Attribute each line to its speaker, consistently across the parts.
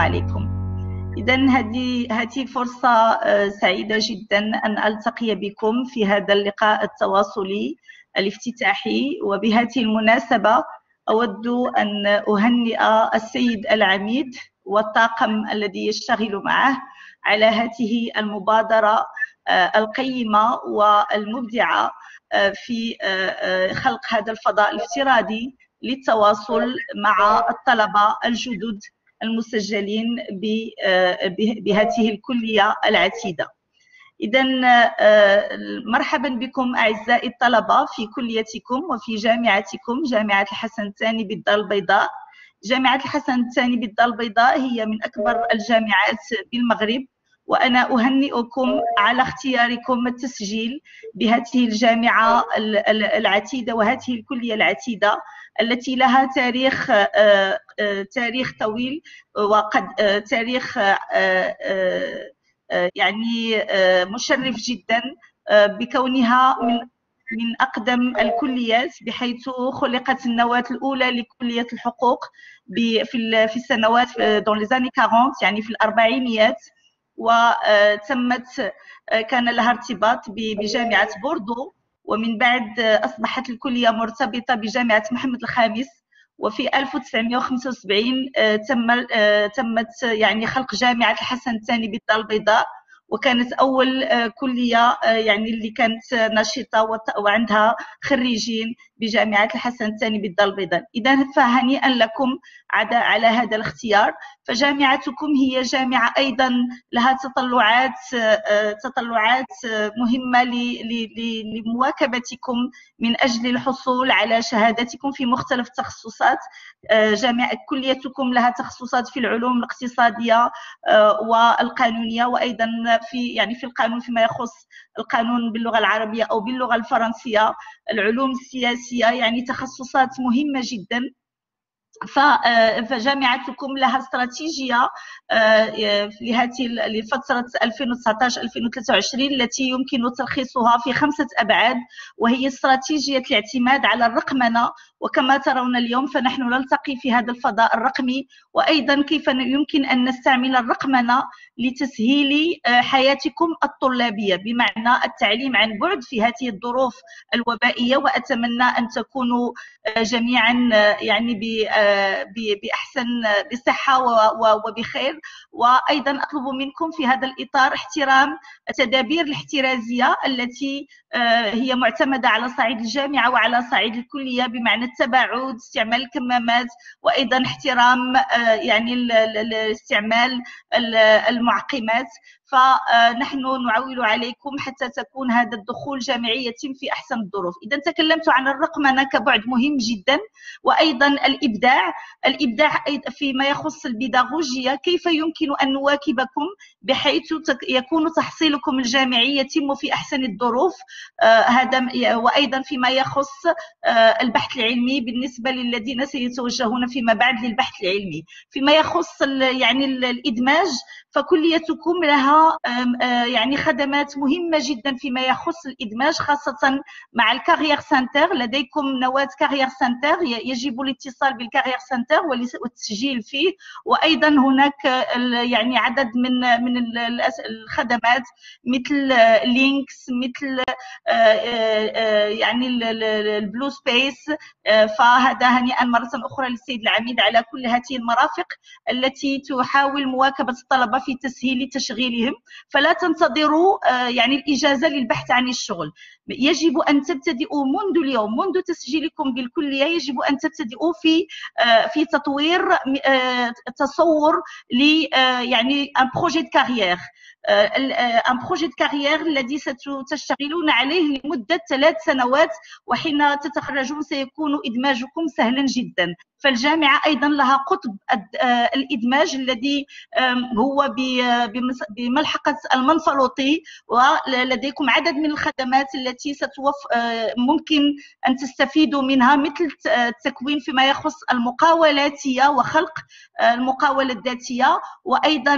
Speaker 1: عليكم. إذا هذه فرصة سعيدة جدا أن ألتقي بكم في هذا اللقاء التواصلي الافتتاحي. وبهذه المناسبة أود أن أهنئ السيد العميد والطاقم الذي يشتغل معه على هذه المبادرة القيمة والمبدعة في خلق هذا الفضاء الافتراضي للتواصل مع الطلبة الجدد المسجلين بهذه الكلية العتيدة. إذا مرحبا بكم أعزائي الطلبة في كليتكم وفي جامعتكم، جامعة الحسن الثاني بالدار البيضاء. جامعة الحسن الثاني بالدار البيضاء هي من أكبر الجامعات بالمغرب، وأنا أهنئكم على اختياركم التسجيل بهذه الجامعة العتيدة وهذه الكلية العتيدة التي لها تاريخ طويل، وقد تاريخ يعني مشرف جدا بكونها من أقدم الكليات، بحيث خلقت النواة الأولى لكلية الحقوق في السنوات dans les années 40 يعني في الأربعينيات، وتمت كان لها ارتباط بجامعة بوردو، ومن بعد أصبحت الكلية مرتبطة بجامعة محمد الخامس. وفي 1975 تمت يعني خلق جامعة الحسن الثاني بالدار البيضاء، وكانت أول كلية يعني اللي كانت نشيطة وعندها خريجين بجامعة الحسن الثاني بالدار البيضاء. إذا فهنيئا لكم على هذا الاختيار. فجامعتكم هي جامعة أيضا لها تطلعات مهمة لمواكبتكم من أجل الحصول على شهادتكم في مختلف التخصصات. كليتكم لها تخصصات في العلوم الاقتصادية والقانونية، وأيضا في القانون فيما يخص القانون باللغة العربية أو باللغة الفرنسية، العلوم السياسية، يعني تخصصات مهمة جدا. فجامعتكم لها استراتيجية لفترة 2019-2023 التي يمكن تلخيصها في 5 أبعاد، وهي استراتيجية الاعتماد على الرقمنة. وكما ترون اليوم فنحن نلتقي في هذا الفضاء الرقمي، وأيضا كيف يمكن أن نستعمل الرقمنة لتسهيل حياتكم الطلابية، بمعنى التعليم عن بعد في هذه الظروف الوبائية. وأتمنى أن تكونوا جميعا يعني بأحسن بصحة وبخير. وأيضا أطلب منكم في هذا الإطار احترام التدابير الاحترازية التي هي معتمدة على صعيد الجامعة وعلى صعيد الكلية، بمعنى التباعد، استعمال الكمامات، وأيضا احترام يعني استعمال المعقمات. فنحن نعول عليكم حتى تكون هذا الدخول الجامعي يتم في أحسن الظروف. إذا تكلمت عن الرقمنة كبعد مهم جدا، وأيضا الإبداع فيما يخص البيداغوجية، كيف يمكن أن نواكبكم بحيث يكون تحصيلكم الجامعي يتم في أحسن الظروف. وأيضا فيما يخص البحث العلمي بالنسبة للذين سيتوجهون فيما بعد للبحث العلمي. فيما يخص يعني الإدماج، فكليتكم لها يعني خدمات مهمة جدا فيما يخص الإدماج، خاصة مع الكارير سنتر. لديكم نواة كارير سنتر، يجب الاتصال بالكارير سنتر والتسجيل فيه. وأيضا هناك يعني عدد من الخدمات مثل لينكس، مثل يعني البلو سبيس. فهذا هنيئا مرة أخرى للسيد العميد على كل هذه المرافق التي تحاول مواكبة الطلبة في تسهيل تشغيلهم. فلا تنتظروا يعني الإجازة للبحث عن الشغل، يجب أن تبتدئوا منذ اليوم، منذ تسجيلكم بالكلية يجب أن تبتدئوا في تطوير تصور ل يعني un projet de carrière. un projet de carrière الذي ستشتغلون عليه لمدة 3 سنوات، وحين تتخرجون سيكون إدماجكم سهلا جدا. فالجامعة أيضا لها قطب الإدماج الذي هو بملحقة المنفلوطي، ولديكم عدد من الخدمات التي ممكن أن تستفيدوا منها، مثل التكوين فيما يخص المقاولاتية وخلق المقاولة الذاتية، وأيضا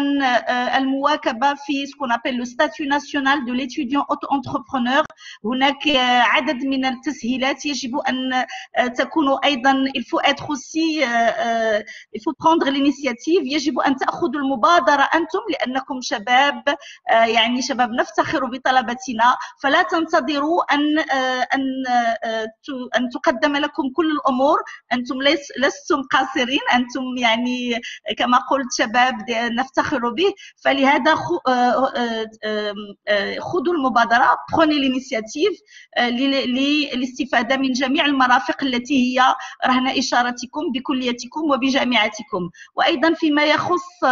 Speaker 1: المواكبة في ce qu'on appelle le statut national de l'étudiant auto-entrepreneur هناك عدد من التسهيلات يجب أن تكونوا أيضا il faut être aussi il faut prendre l'initiative، يجب أن تأخذوا المبادرة أنتم لأنكم شباب، يعني شباب نفتخر بطلبتنا، فلا تنتظروا أن تقدم لكم كل الأمور. أنتم لستم قاصرين، أنتم يعني كما قلت شباب نفتخر به، فلهذا خذوا المبادرة، prenez l'initiative للاستفادة من جميع المرافق التي هي رهن إشارتكم بكليتكم وبجامعتكم. وأيضا فيما يخص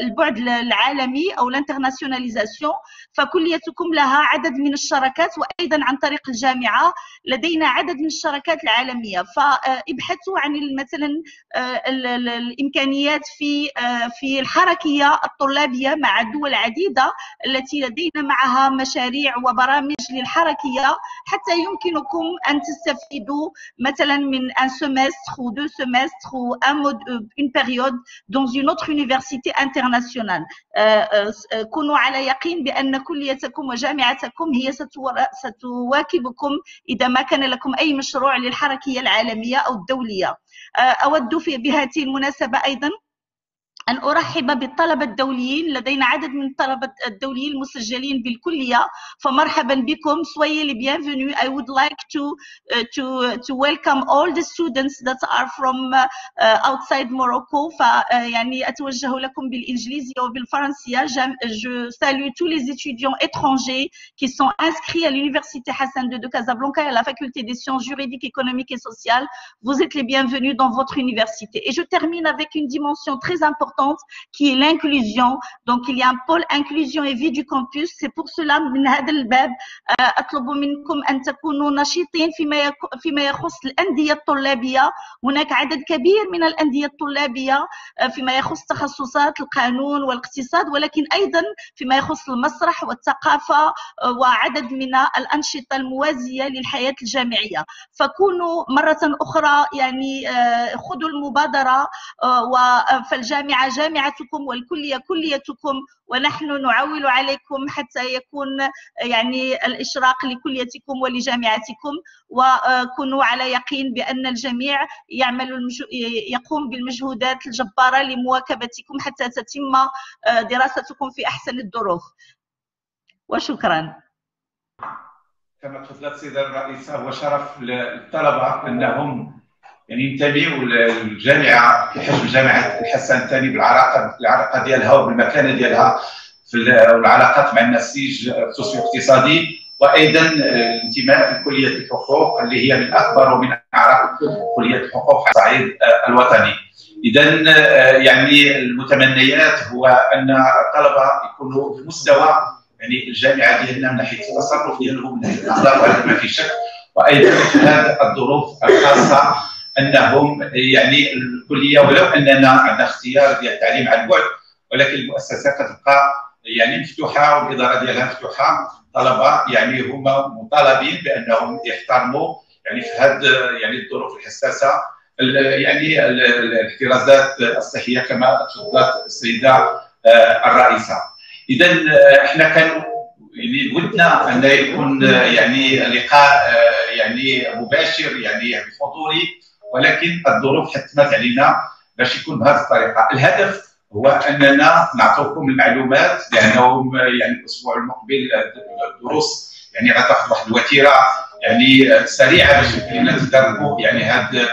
Speaker 1: البعد العالمي أو الانترناسيوناليزاسيون، فكليتكم لها عدد من الشراكات، وأيضا عن طريق الجامعة لدينا عدد من الشراكات العالمية. فابحثوا عن مثلا الإمكانيات في الحركية الطلابية مع الدول العديدة التي لدينا معها مشاريع وبرامج للحركية، حتى يمكنكم أن تستفيدوا مثلا من un semestre ou 2 semestres ou une période dans une autre université internationale. كونوا على يقين بأن كليتكم وجامعتكم هي ستواكبكم إذا ما كان لكم أي مشروع للحركية العالمية أو الدولية. أود بهذه المناسبة أيضا أن أرحب بالطلبة الدوليين، لدينا عدد من الطلبة الدوليين المسجلين بالكلية، فمرحبا بكم. soyez les bienvenus. I would like to welcome all the students that are from outside Morocco. فيعني أتوجه لكم بالإنجليزية وبالفرنسية. Je salue tous les étudiants étrangers qui sont inscrits à l'université Hassan II de Casablanca et à la faculté des sciences juridiques, économiques et sociales. Vous êtes les bienvenus dans votre université. Et je termine avec une dimension très importante qui est l'inclusion. Donc il y a un pôle inclusion et vie du campus. C'est pour cela من هذا الباب أطلب منكم أن تكونوا نشيطين فيما يخص الأندية الطلابية. هناك عدد كبير من الأندية الطلابية فيما يخص تخصصات القانون والاقتصاد، ولكن أيضا فيما يخص المسرح والثقافة وعدد من الأنشطة الموازية للحياة الجامعية. فكونوا مرة أخرى يعني خذوا المبادرة، فالجامعة جامعتكم والكلية كليتكم، ونحن نعول عليكم حتى يكون يعني الإشراق لكليتكم ولجامعتكم. وكونوا على يقين بأن الجميع يقوم بالمجهودات الجبارة لمواكبتكم حتى تتم دراستكم في أحسن الظروف. وشكرا.
Speaker 2: كما تفضلت سيدة الرئيسة، هو شرف للطلبة أنهم يعني ينتميوا للجامعه بحجم جامعه الحسن الثاني بالعلاقه ديالها وبالمكانه ديالها في العلاقات مع النسيج السوسيو اقتصادي، وايضا الانتماء لكليه الحقوق اللي هي من اكبر ومن اعرق كليه الحقوق على الصعيد الوطني. اذا يعني المتمنيات هو ان الطلبه يكونوا بمستوى يعني الجامعه ديالنا من ناحيه التصرف ديالهم، من ناحيه الاخلاق، وهذا ما في شك. وايضا في هذه الظروف الخاصه انهم يعني الكليه ولو اننا عندنا اختيار ديال التعليم عن بعد، ولكن المؤسسه كتبقى يعني مفتوحه والاداره ديالها مفتوحه. طلبه يعني هما مطالبين بانهم يحترموا يعني في هذه يعني الظروف الحساسه يعني الاحترازات الصحيه كما تفضلت السيده الرئيسه. اذا احنا كان يعني ودنا ان يكون يعني لقاء يعني مباشر يعني بحضوري، ولكن الظروف حتمت علينا باش يكون بهذه الطريقه. الهدف هو اننا نعطيكم المعلومات، لانهم يعني الاسبوع المقبل الدروس يعني غتاخذ واحد الوتيره يعني سريعه باش يمكننا نتدربوا يعني هذا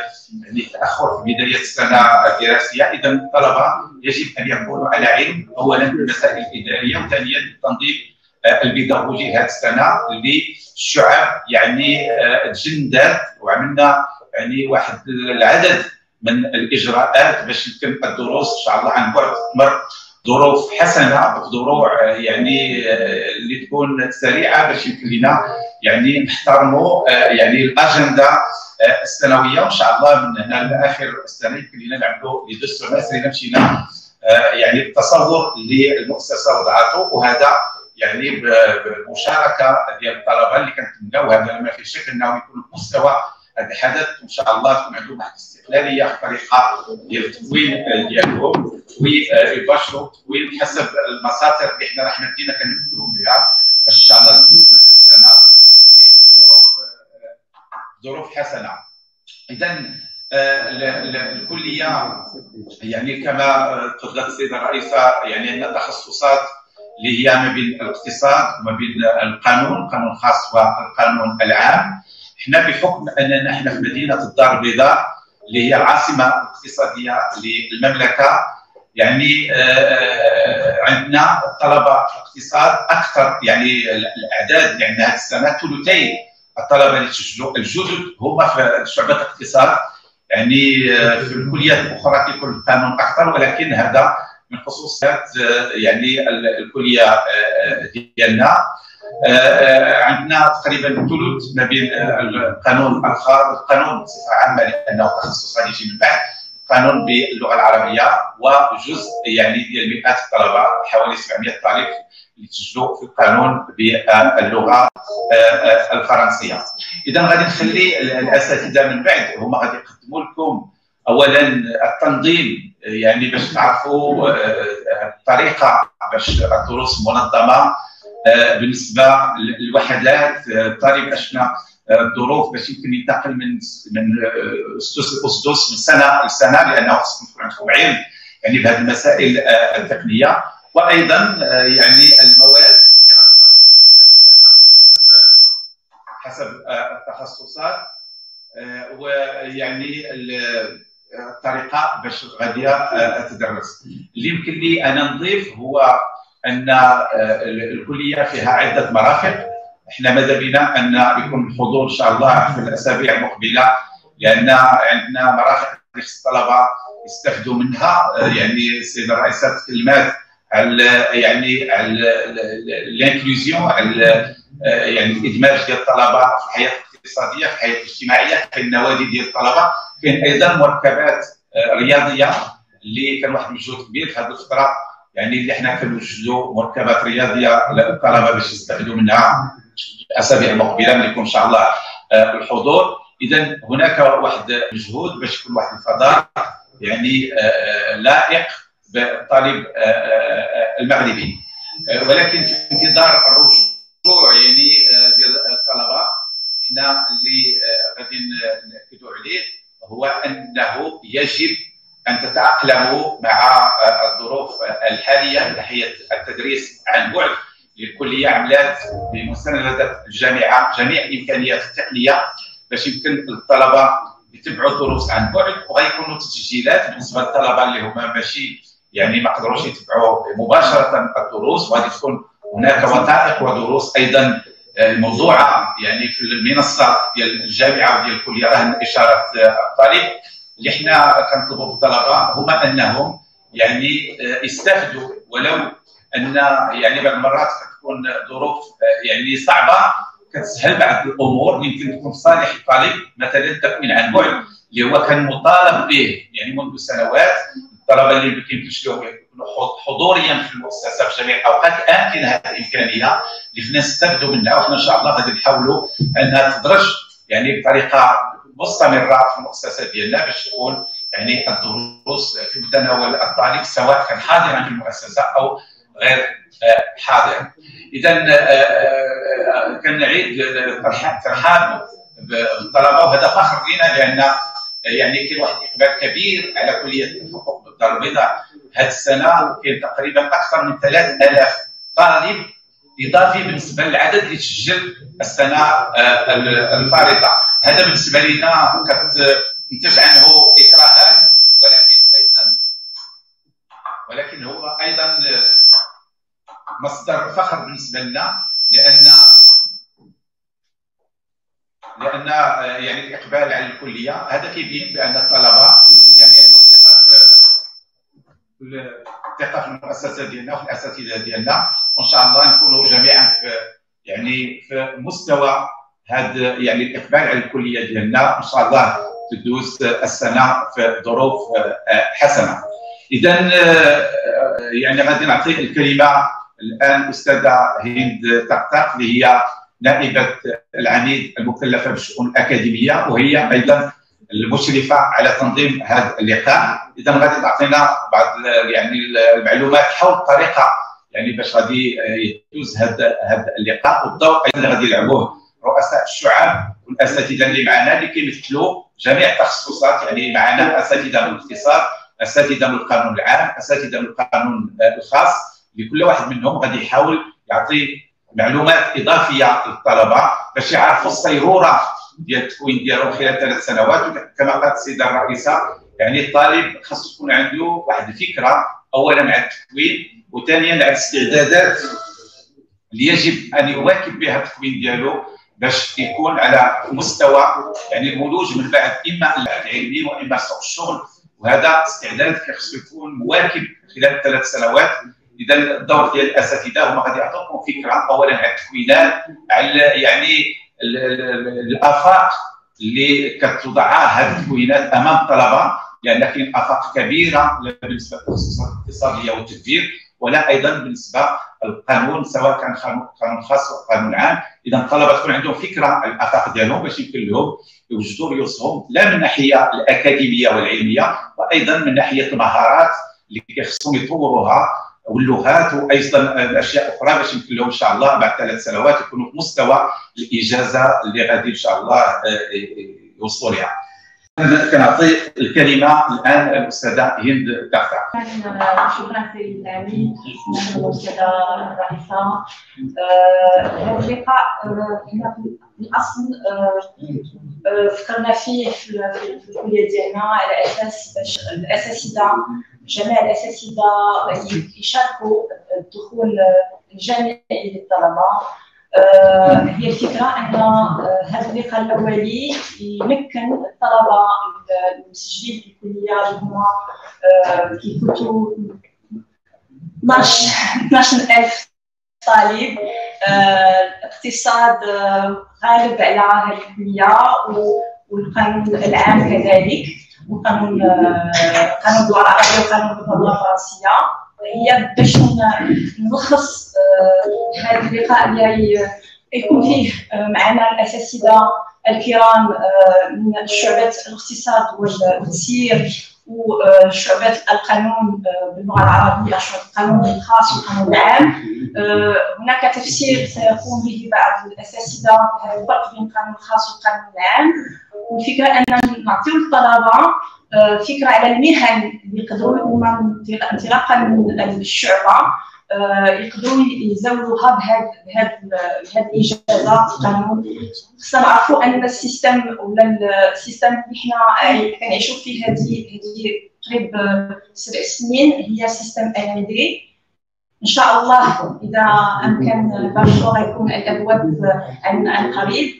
Speaker 2: يعني التاخر في بدايه السنه الدراسيه. اذا الطلبه يجب ان يكونوا على علم اولا بالمسائل الاداريه، وثانيا بالتنظيم البيداغوجي هذه السنه اللي الشعب يعني تجندات وعملنا يعني واحد العدد من الاجراءات باش يتم الدروس ان شاء الله عن بعد، تمر ظروف حسنه بضروع يعني اللي تكون سريعه باش يمكن لنا يعني نحترموا يعني الاجنده السنويه، وان شاء الله من هنا لاخر السنه يمكن لنا نعملوا لي دو سيمستر الا مشينا يعني بالتصور اللي المؤسسه وضعته، وهذا يعني بالمشاركه ديال الطلبه اللي كنتمناو هذا ما في شك انهم يكونوا بمستوى هذا الحدث، وان شاء الله تكون عندهم واحد الاستقلاليه في الطريقه ديال التكوين ديالهم ويباشروا التكوين حسب المساطر اللي حنا راح مدينا كنبداو بها باش ان شاء الله السنه اذا الكليه يعني كما تفضلت السيده الرئيسه يعني عندنا تخصصات اللي هي ما بين الاقتصاد وما بين القانون الخاص والقانون العام. احنا بحكم اننا احنا في مدينه الدار البيضاء اللي هي العاصمه الاقتصاديه للمملكه، يعني عندنا طلبه في الاقتصاد اكثر، يعني الاعداد اللي عندنا هذه السنه ثلثي الطلبه اللي تسجلوا الجدد هما في شعبه الاقتصاد. يعني في الكليات الاخرى كيكون القانون اكثر، ولكن هذا من خصوصيات يعني الكليه ديالنا. عندنا تقريبا ثلث ما بين القانون بصفه عامه لانه تخصص غادي يجي من بعد، قانون باللغه العربيه، وجزء يعني ديال مئات الطلبه حوالي 700 طالب اللي تسجلوا في القانون باللغه الفرنسيه. اذا غادي نخلي الاساتذه من بعد هما غادي يقدموا لكم اولا التنظيم، يعني باش تعرفوا الطريقه باش الدروس منظمه بالنسبه للوحدات. الطالب اشنو الظروف باش يمكن ينتقل من اسدس من سنه لسنه، لانه خصكم يكون عندكم علم يعني بهذه المسائل التقنيه، وايضا يعني المواد اللي حسب التخصصات، ويعني الطريقه باش غاديه تدرس. اللي يمكن لي انا نضيف هو ان الكليه فيها عده مرافق. احنا ماذا بنا ان يكون الحضور ان شاء الله في الاسابيع المقبله، لان عندنا مرافق الطلبه يستفدوا منها. يعني السيده الرئيسه تكلمات على يعني على الانكلوزيون، على يعني الادماج ديال الطلبه في الحياه الاقتصاديه في الحياه الاجتماعيه. كاين النوادي ديال الطلبه، كاين ايضا مركبات رياضيه اللي كان واحد المجهود كبير في هذه الفتره، يعني اللي حنا كنوجدوا مركبات رياضيه للطلبه باش يستفيدوا منها الاسابيع المقبله من يكون ان شاء الله الحضور. اذا هناك واحد مجهود باش يكون واحد الفضاء يعني لائق بالطالب المغربي، ولكن في انتظار الرجوع يعني ديال الطلبه حنا اللي غادي ناكدوا عليه هو انه يجب ان تتاقلموا مع الظروف الحاليه من ناحيه التدريس عن بعد. الكليه عملات بمستندات الجامعه جميع الامكانيات التقنيه باش يمكن الطلبه يتبعوا الدروس عن بعد، وغيكونوا تسجيلات بالنسبه للطلبه اللي هما ماشي يعني ما قدروش يتبعوا مباشره الدروس، وغادي تكون هناك وثائق ودروس ايضا موضوعه يعني في المنصه ديال الجامعه وديال الكليه رهن اشاره الطالب. اللي حنا كنطلبوا من الطلبه هما انهم يعني يستافدوا، ولو ان يعني بعض المرات كتكون ظروف يعني صعبه كتسهل بعض الامور يمكن تكون في صالح الطالب، مثلا التكوين عن بعد اللي هو كان مطالب به يعني منذ سنوات. الطلبه اللي ما كيمكنش لهم يكونوا حضوريا في المؤسسه في جميع الاوقات، الان كاين هذه الامكانيه اللي خصنا نستافدوا منها، وحنا ان شاء الله غادي نحاولوا انها تدرج يعني بطريقه مستمره في المؤسسه ديالنا باش تكون يعني الدروس في متناول الطالب سواء كان حاضرا في المؤسسه او غير حاضر. اذا كنعيد الترحاب بالطلبه، وهذا فخر لنا لان يعني كاين واحد الاقبال كبير على كليه الحقوق بالدار البيضاء هذه السنه، وكاين تقريبا اكثر من 3000 طالب اضافي بالنسبه للعدد اللي تسجل السنه الفارطه. هذا بالنسبه لنا كتنتج عنه اكراهات، ولكن هو ايضا مصدر فخر بالنسبه لنا، لان يعني الاقبال على الكليه هذا كيبين بان الطلبه يعني عندهم ثقه في المؤسسه ديالنا وفي الاساتذه ديالنا، وان شاء الله نكونوا جميعا يعني في مستوى هذا يعني الاقبال على الكليه ديالنا، ان شاء الله تدوز السنه في ظروف حسنه. اذا يعني غادي نعطي الكلمه الان الاستاذه هند طقطق اللي هي نائبه العميد المكلفه بالشؤون الاكاديميه، وهي ايضا المشرفه على تنظيم هذا اللقاء. اذا غادي تعطينا بعض يعني المعلومات حول الطريقه يعني باش غادي يدوز هذا اللقاء، والدور اللي غادي يلعبوه رؤساء الشعب والاساتذه اللي معنا اللي كيمثلوا جميع التخصصات، يعني معنا اساتذه من الاقتصاد، اساتذه من القانون العام، اساتذه من القانون الخاص. لكل واحد منهم غادي يحاول يعطي معلومات اضافيه للطلبه باش يعرفوا الصيروره ديال التكوين ديالهم خلال 3 سنوات. كما قالت السيده الرئيسه، يعني الطالب خاصو تكون عنده واحد الفكره اولا على التكوين، وثانيا على الاستعدادات اللي يجب ان يواكب بها التكوين ديالو باش يكون على مستوى يعني الولوج من بعد اما العلمي واما سوق الشغل. وهذا استعداد خصو يكون مواكب خلال 3 سنوات. اذا الدور ديال الاساتذه هما غادي يعطوكم فكره اولا على التكوينات، على يعني الافاق اللي كتوضعها هذه التكوينات امام الطلبه، لان كاين افاق كبيره بالنسبه للتخصصات الاقتصاديه والتدبير، ولا ايضا بالنسبه للقانون سواء كان قانون خاص او قانون عام. اذا الطلبه تكون عندهم فكره على الافاق ديالهم باش يمكن لهم يوجدوا رؤوسهم لا من الناحيه الاكاديميه والعلميه، وايضا من ناحيه المهارات اللي كيخصهم يطوروها واللغات وايضا الاشياء اخرى باش يمكن لهم ان شاء الله بعد 3 سنوات يكونوا في مستوى الاجازه اللي غادي ان شاء الله يوصلوا لها. كنعطي الكلمه الان الاستاذه هند كافتا.
Speaker 3: شكرا سيد العميد، الاستاذه الرئيسه. هذا اللقاء في الاصل فكرنا فيه في الكليه ديالنا على اساس باش الاساتذه جميع الاساتذه يشاركوا الدخول الجامعي للطلبه. هي الفكره ان هذا اللقاء الاولي يمكن الطلبه المسجلين في الكليه اللي هما كيفوتوا 12000 طالب. الاقتصاد غالب على هذه الكليه والقانون العام كذلك، وقانون اللغه العربيه وقانون اللغه الفرنسيه. هي باش نلخص هذا اللقاء اللي يكون فيه معنا الاساتذه الكرام من شعبه الاقتصاد والتسيير وشعبه القانون باللغه العربيه، شعبه القانون الخاص والقانون العام. هناك تفسير سيقوم به بعض الاساتذه هذا الفرق بين القانون الخاص والقانون العام. والفكره ان نعطيو للطلبه فكره على المهن اللي يقدروا انطلاقا من الشعبه يقدروا يزاولوها بهذه الاجازات القانون. خصنا نعرفوا ان السيستم ولا السيستم اللي حنا كنعيشوا فيه هذه قريب 7 سنين هي سيستم LMD. ان شاء الله اذا امكن برشو غيكون الابواب عن قريب.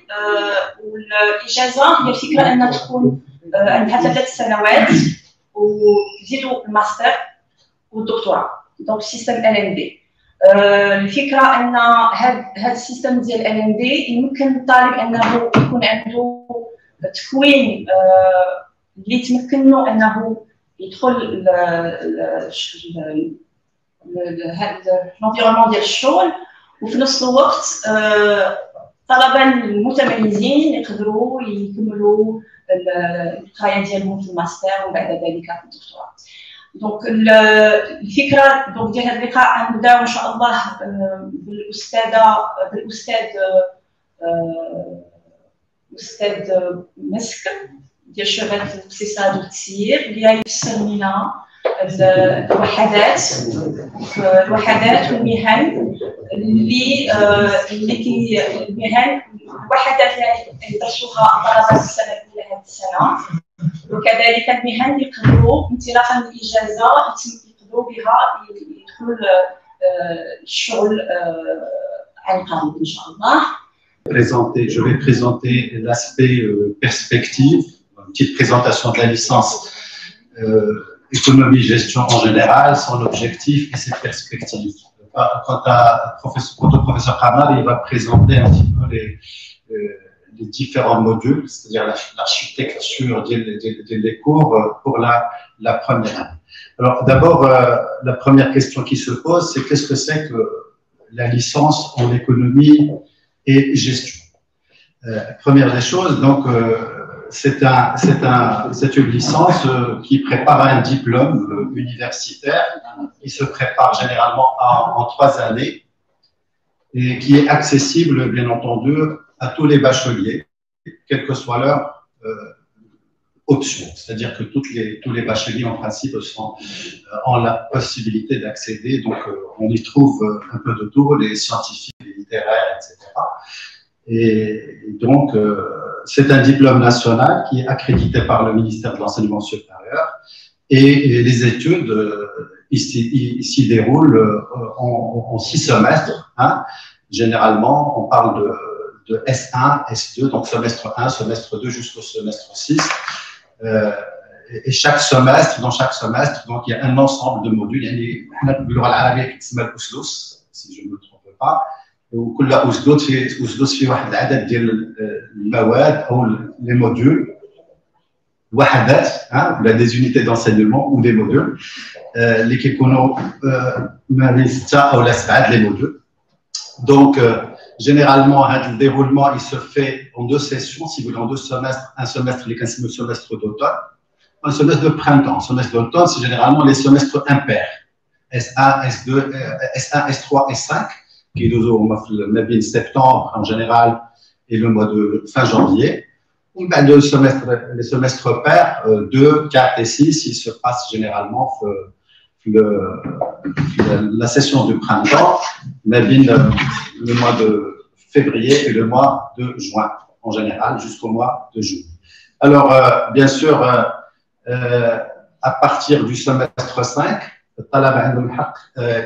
Speaker 3: والاجازه هي الفكره انها تكون عندها 3 سنوات ويزيدوا الماستر والدكتوراه، دونك سيستم LMD. الفكره ان هذا السيستم ديال LMD يمكن الطالب انه يكون عنده تكوين اللي يتمكنه انه يدخل الانفيرونمون ديال الشغل، وفي نفس الوقت الطلبه المتميزين يقدروا يكملوا القرايه ديالهم في الماستر وبعد ذلك في الدكتوراه. دونك الفكره دونك ديال هذا اللقاء نبداو ان شاء الله بالاستاذ مسك ديال شعبه الاقتصاد والتسيير اللي يفسر لنا الوحدات والمهن اللي المهن الوحدات اللي يدرسوها الطلبه السنه الاولى هذه السنه، وكذلك المهن اللي يقدروا انطلاقا من الاجازه يقدروا بها يدخلوا الشغل عن قريب ان شاء الله.
Speaker 4: Je vais présenter l'aspect perspective, une petite présentation de la licence économie gestion en général, son objectif et ses perspectives. Quant au professeur Kamal, il va présenter un petit peu les différents modules, c'est-à-dire l'architecture des cours pour la première année. Alors d'abord, la première question qui se pose, c'est qu'est-ce que c'est que la licence en économie et gestion. Première des choses, donc c'est une licence qui prépare un diplôme universitaire, qui se prépare généralement en 3 années et qui est accessible, bien entendu, à tous les bacheliers, quel que soit option, c'est-à-dire que tous les bacheliers en principe ont la possibilité d'accéder, donc on y trouve un peu de tout, les scientifiques, les littéraires, etc. Et donc c'est un diplôme national qui est accrédité par le ministère de l'Enseignement supérieur et les études s'y déroulent en 6 semestres. Hein. Généralement, on parle de S1, S2, donc semestre 1, semestre 2 jusqu'au semestre 6. Et chaque semestre, dans chaque semestre, donc il y a un ensemble de modules. Il y a si je ne me trompe pas. وكل أسدود في واحد العدد ديال المواد أو les modules وحدات ولا des unités d'enseignement ou des modules اللي كيكونوا ما 6 أو 7 les modules. Donc généralement le déroulement il se fait en 2 sessions, si vous voulez, en 2 semestres. Un semestre les 15 semestre d'automne, un semestre de printemps. Un semestre d'automne c'est généralement les semestres impairs, S1, S2, S1, S3, S5 qui est septembre en général et le mois de fin janvier. Les semestres pairs, 2, 4 et 6, ils se passent généralement la session du printemps, le mois de février et le mois de juin, en général, jusqu'au mois de juin. Alors, bien sûr, à partir du semestre 5, الطلبة عندهم الحق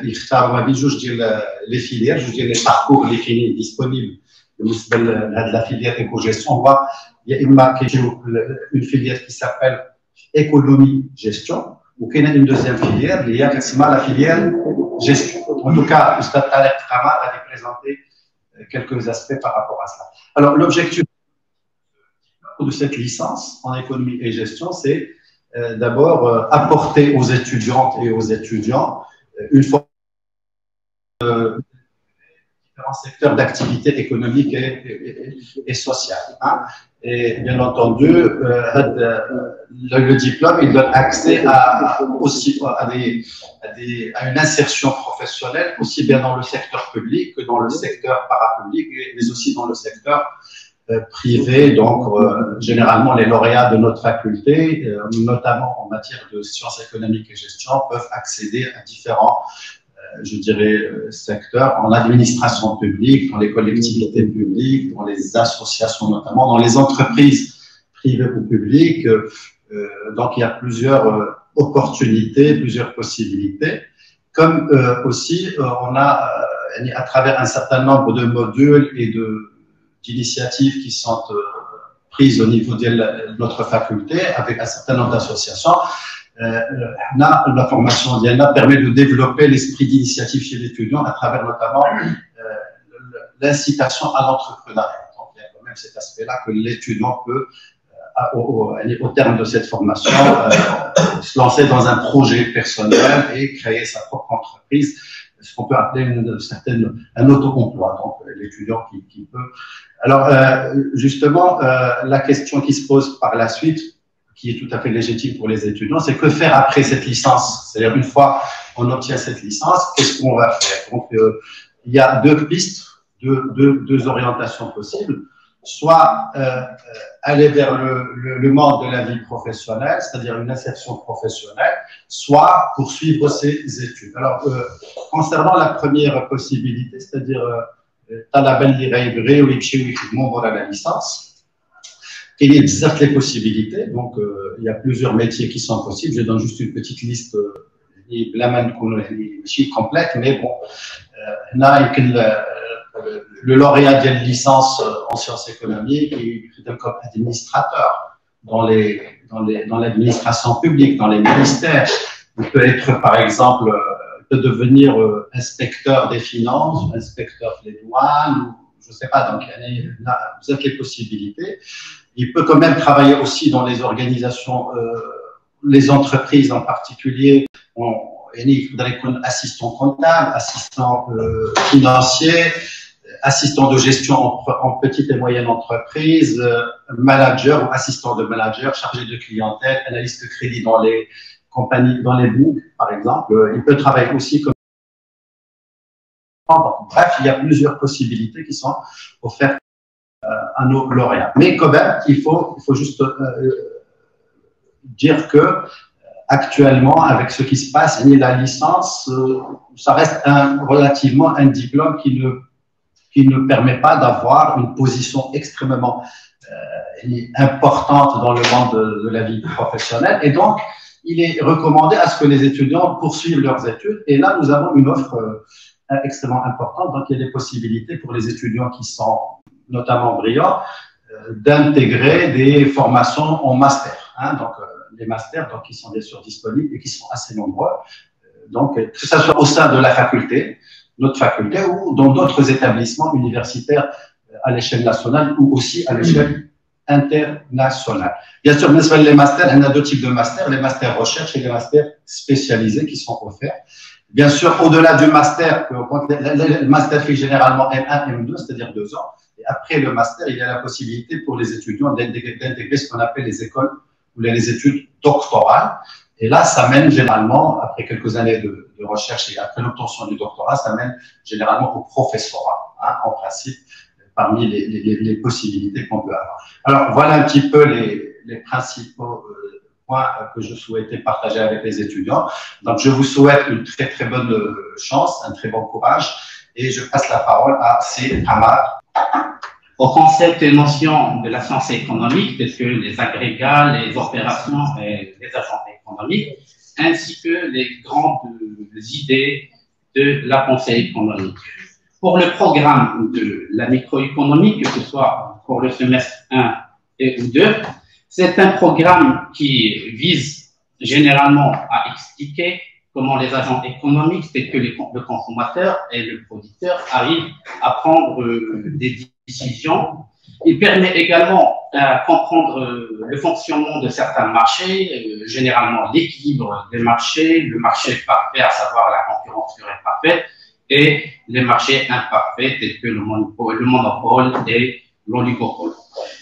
Speaker 4: يختاروا ما بين جوج ديال لي فيليير، جوج ديال لي باركور اللي كاينين ديسپونيبل بالنسبه لهاد لا فيليير ايكو جيستيون. هو يا اما كيجيو اون فيليير كي سابيل ايكونومي جيستيون وكاينه اون دوزيام فيليير اللي هي كتسمى لا فيليير جيستيون. En tout cas, Ustad Tariq Qamar va présenter quelques aspects par rapport à cela. Alors, l'objectif de cette licence en économie et gestion, c'est d'abord apporter aux étudiantes et aux étudiants une fois différents secteurs d'activité économique et sociale. Hein. Et bien entendu, le diplôme il donne accès à une insertion professionnelle aussi bien dans le secteur public que dans le secteur parapublic, mais aussi dans le secteur privé. Donc généralement les lauréats de notre faculté, notamment en matière de sciences économiques et gestion, peuvent accéder à différents, je dirais, secteurs, en administration publique, dans les collectivités publiques, dans les associations notamment, dans les entreprises privées ou publiques. Donc il y a plusieurs opportunités, plusieurs possibilités. Comme aussi on a à travers un certain nombre de modules et d'initiatives qui sont prises au niveau de notre faculté avec un certain nombre d'associations. La formation d'IANA permet de développer l'esprit d'initiative chez l'étudiant à travers notamment l'incitation à l'entrepreneuriat. Donc il y a quand même cet aspect-là que l'étudiant peut, au terme de cette formation, se lancer dans un projet personnel et créer sa propre entreprise, ce qu'on peut appeler un auto-emploi, donc l'étudiant qui peut. Alors, justement, la question qui se pose par la suite, qui est tout à fait légitime pour les étudiants, c'est que faire après cette licence? C'est-à-dire, une fois on obtient cette licence, qu'est-ce qu'on va faire? Donc, il y a 2 pistes, 2 orientations possibles. Soit aller vers le monde de la vie professionnelle, c'est-à-dire une insertion professionnelle, soit poursuivre ses études. Alors, concernant la première possibilité, c'est-à-dire la licence, il y a les possibilités, donc il y a plusieurs métiers qui sont possibles. Je donne juste une petite liste complète, mais bon, le lauréat de licence en sciences économiques, il est comme administrateur dans l'administration publique, dans les ministères. Il peut être, par exemple, peut devenir inspecteur des finances, inspecteur des douanes, ou je ne sais pas, donc vous avez les possibilités. Il peut quand même travailler aussi dans les organisations, les entreprises en particulier. Il faudrait être assistant comptable, assistant financier, assistant de gestion en petite et moyenne entreprise, manager ou assistant de manager, chargé de clientèle, analyste de crédit dans les compagnies, dans les banques, par exemple. Il peut travailler aussi comme... Bref, il y a plusieurs possibilités qui sont offertes à nos lauréats. Mais quand même, il faut juste dire que actuellement, avec ce qui se passe, la licence, ça reste relativement un diplôme qui ne permet pas d'avoir une position extrêmement importante dans le monde de la vie professionnelle. Et donc, il est recommandé à ce que les étudiants poursuivent leurs études. Et là, nous avons une offre extrêmement importante. Donc, il y a des possibilités pour les étudiants qui sont notamment brillants d'intégrer des formations en master. Donc, les masters donc, qui sont bien sûr disponibles et qui sont assez nombreux. Donc, que ce soit au sein de la faculté, notre faculté, ou dans d'autres établissements universitaires à l'échelle nationale ou aussi à l'échelle internationale. Bien sûr, les masters, il y a deux types de masters, les masters recherche et les masters spécialisés qui sont offerts. Bien sûr, au-delà du master, le master fait généralement M1, M2, c'est-à-dire 2 ans. Et après le master, il y a la possibilité pour les étudiants d'intégrer ce qu'on appelle les écoles ou les études doctorales. Et là, ça mène généralement, après quelques années de recherche et après l'obtention du doctorat, ça mène généralement au professorat, en principe, parmi les possibilités qu'on peut avoir. Alors, voilà un petit peu les principaux points que je souhaitais partager avec les étudiants. Donc, je vous souhaite une très, très bonne chance, un très bon courage, et je passe la parole à Sir Hamad.
Speaker 5: Au concept et notions de la science économique, tels que les agrégats, les opérations et les agents économiques, ainsi que les grandes idées de la pensée économique. Pour le programme de la microéconomie, que ce soit pour le semestre 1 ou 2, c'est un programme qui vise généralement à expliquer comment les agents économiques, tels que le consommateur et le producteur, arrivent à prendre des décisions. Il permet également de comprendre le fonctionnement de certains marchés, généralement l'équilibre des marchés, le marché parfait, à savoir la concurrence pure et parfaite, et les marchés imparfaits, tels que le monopole et l'oligopole.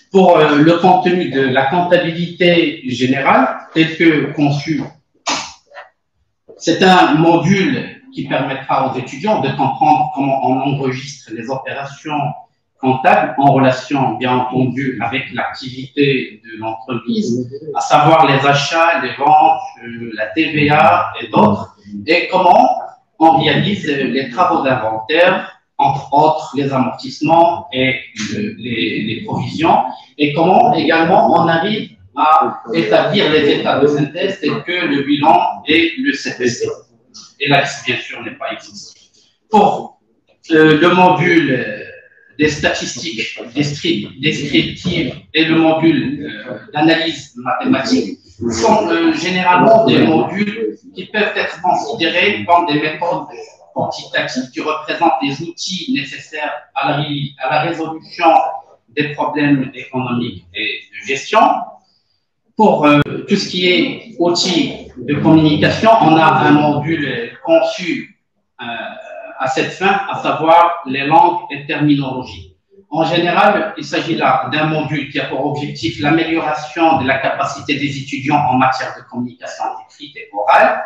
Speaker 5: Pour le contenu de la comptabilité générale, tel que conçu, c'est un module qui permettra aux étudiants de comprendre comment on enregistre les opérations comptables en relation, bien entendu, avec l'activité de l'entreprise, à savoir les achats, les ventes, la TVA et d'autres, et comment on réalise les travaux d'inventaire, entre autres les amortissements et les provisions, et comment également on arrive à établir les états de synthèse tels que le bilan et le CPC. Et là, bien sûr, n'est pas existant. Pour le module des statistiques descriptives et le module d'analyse mathématique sont généralement des modules qui peuvent être considérés comme des méthodes quantitatives qui représentent les outils nécessaires à la résolution des problèmes économiques et de gestion. Pour tout ce qui est outils de communication, on a un module conçu à cette fin, à savoir les langues et terminologies. En général, il s'agit là d'un module qui a pour objectif l'amélioration de la capacité des étudiants en matière de communication écrite et orale,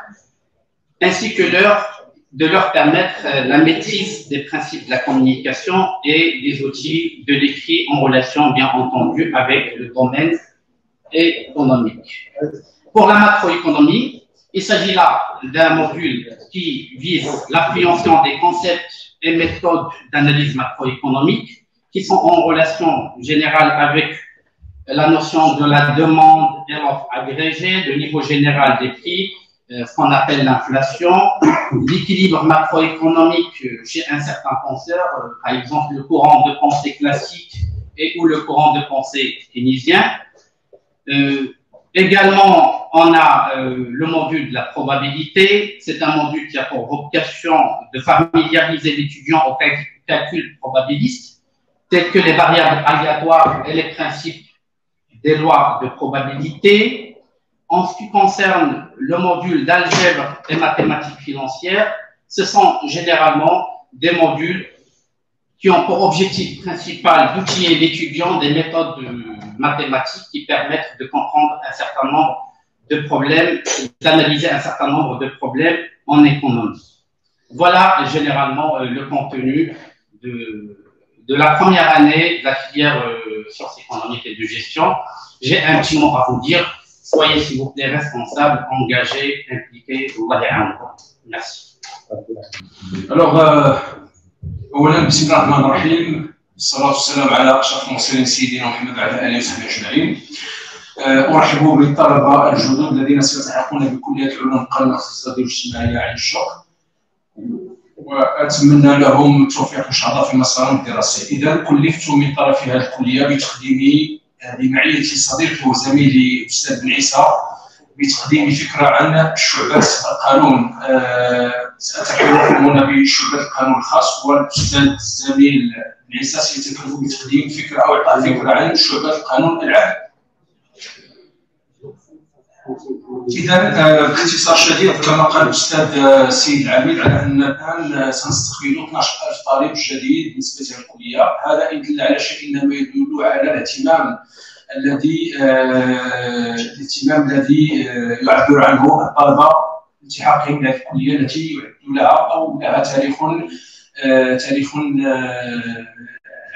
Speaker 5: ainsi que de leur permettre la maîtrise des principes de la communication et des outils de l'écrit en relation, bien entendu, avec le domaine économique. Pour la macroéconomie, il s'agit là d'un module qui vise l'appréhension des concepts et méthodes d'analyse macroéconomique qui sont en relation générale avec la notion de la demande et l'offre agrégée, le niveau général des prix, ce qu'on appelle l'inflation, l'équilibre macroéconomique chez un certain penseur, par exemple le courant de pensée classique ou le courant de pensée keynésien. Également, on a le module de la probabilité. C'est un module qui a pour vocation de familiariser l'étudiant au calcul probabiliste, tels que les variables aléatoires et les principes des lois de probabilité. En ce qui concerne le module d'algèbre et mathématiques financières, ce sont généralement des modules qui ont pour objectif principal d'outiller l'étudiant des méthodes mathématiques qui permettent de comprendre un certain nombre de problèmes, d'analyser un certain nombre de problèmes en économie. Voilà généralement le contenu de la première année de la filière sciences économiques et de gestion. J'ai un petit mot à vous dire. soyez s'il vous plaît responsables, engagés, impliqués. Allah ya'aounou. Merci.
Speaker 6: Alors, أولا بسم الله الرحمن الرحيم، الصلاة والسلام على أشرف المرسلين سيدنا محمد وعلى آله وصحبه أجمعين. أرحب بالطلبة الجدد الذين سيلتحقون بكلية العلوم القانون الاقتصادي والاجتماعي عين الشوق، وأتمنى لهم التوفيق إن شاء الله في مسارهم الدراسي. إذا كلفت من طرف هذه الكلية بتقديم بمعية صديقي وزميلي الأستاذ بن عيسى بتقديم فكرة عن شعبة القانون. سأتكلم هنا بشعبة القانون الخاص، والأستاذ الزميل بن عيسى سيتكلم بتقديم فكرة أو إعطاء فكرة عن شعبة القانون العام. إذا باختصار شديد كما قال الأستاذ سيد العميد على أن الآن سنستقبل 12,000 طالب جديد بالنسبة للكلية. هذا إن دل على شيء إنما يدل على الاهتمام الذي يعبر عنه الطلبة التحاقهم بهذه الكلية التي يعد لها أو لها تاريخ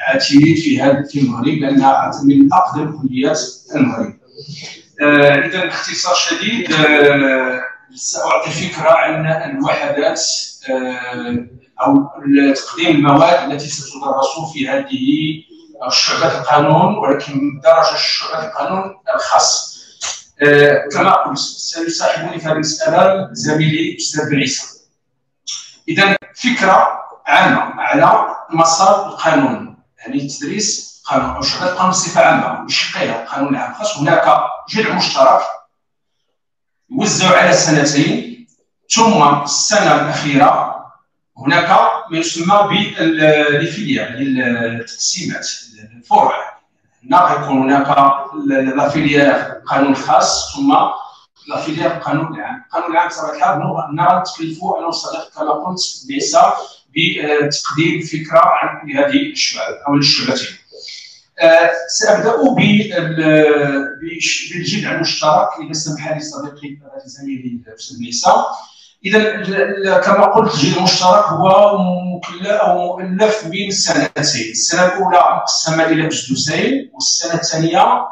Speaker 6: عتيد في المغرب، لأنها من أقدم كليات المغرب. إذا باختصار شديد سأعطي فكرة عن الوحدات أو تقديم المواد التي ستدرس في هذه شعبة القانون، ولكن درجة شعبة القانون الخاص. كما قلت سيصاحبني في هذه المسألة زميلي الأستاذ بن عيسى. إذا فكرة عامة على مسار القانون، يعني تدريس قانون أو شعبة القانون بصفة عامة بشقيها القانون العام الخاص. هناك جذع مشترك يوزع على سنتين، ثم السنة الأخيرة هناك ما يسمى بالفيليا، التقسيمات الفروع. هنا غيكون هناك لافيليا القانون الخاص ثم لافيليا القانون العام. القانون العام بطبيعة الحال نتكلفوا أنا والصديق كما قلت بعيسى بتقديم فكرة عن هذه الشعب أو الشعبتين. سأبدأ بالجذع المشترك إذا سمح لي صديقي زميلي الأستاذ عيسى. إذا كما قلت الجذع المشترك هو مؤلف من سنتين. السنة الأولى مقسمة إلى أسدسين، والسنة الثانية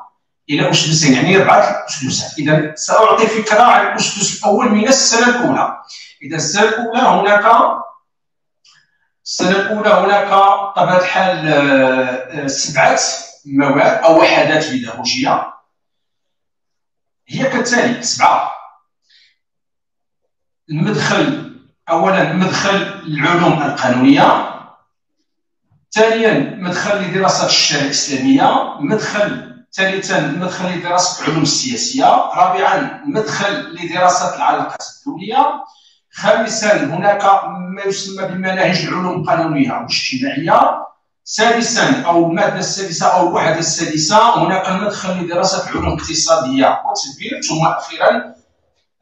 Speaker 6: إلى أسدسين، يعني 4 أسدسات. إذا سأعطي فكرة عن الأسدس الأول من السنة الأولى. إذا السنة الأولى هناك بطبيعة الحال 7 مواد أو وحدات بيداغوجية هي كالتالي 7. المدخل أولا مدخل العلوم القانونية، ثانيا مدخل لدراسة الشريعة الإسلامية، ثالثا مدخل لدراسة العلوم السياسية، رابعا مدخل لدراسة العلاقات الدولية، خامسا هناك ما يسمى بمناهج العلوم القانونية والاجتماعية، سادسا أو المادة السادسة أو الوحدة السادسة هناك المدخل لدراسة العلوم الاقتصادية والتدبير، ثم أخيرا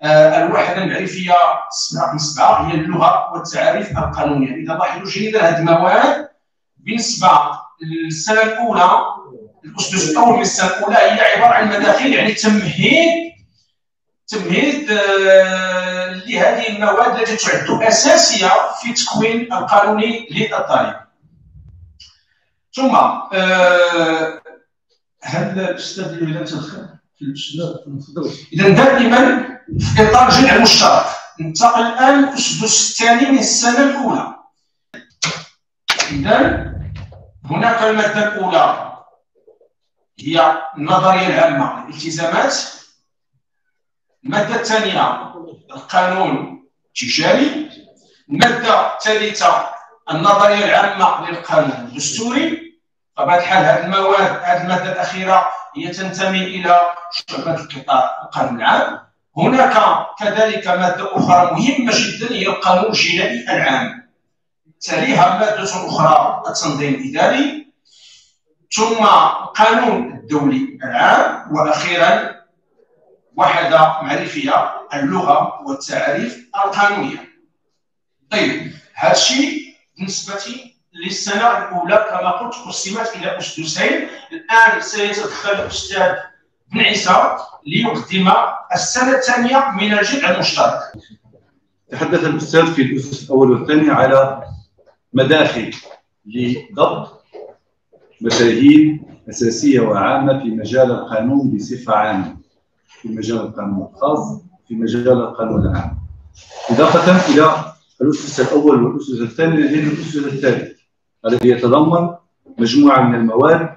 Speaker 6: الوحدة المعرفية رقم 7 هي اللغة والتعاريف القانونية. إذا لاحظوا جيدا هذه المواد بالنسبة للسنة الأولى، الأسدس الأول من السنة الأولى هي عبارة عن مداخل، يعني تمهيد لهذه المواد التي تعد أساسية في التكوين القانوني للطالب. ثم هل الأستاذ يريد أن تدخل في الأستاذ؟ إذا دائما في إطار الجذع المشترك ننتقل الآن للأسدس الثاني من السنة الأولى. إذا هناك المادة الأولى هي النظرية العامة للالتزامات، المادة الثانية القانون التجاري، المادة الثالثة النظرية العامة للقانون الدستوري. بطبيعة الحال هذه المادة الأخيرة هي تنتمي إلى شعبة القانون العام. هناك كذلك مادة أخرى مهمة جدا هي القانون الجنائي العام، تليها مادة أخرى التنظيم الإداري، ثم القانون الدولي العام، وأخيرا وحدة معرفية اللغة والتعاريف القانونية. طيب هذا الشيء بالنسبة للسنة الأولى كما قلت قسمت إلى أسدسين. الآن سيتدخل الأستاذ بن عيسى ليقدم السنة الثانية من الجذع المشترك.
Speaker 7: تحدث الأستاذ في الأسس الأول والثاني على مداخل لضبط مفاهيم أساسية وعامة في مجال القانون بصفة عامة. في مجال القانون الخاص في مجال القانون العام، إضافة إلى الأسس الأول والأسس الثاني لدينا الأسس الثالث الذي يتضمن مجموعة من المواد،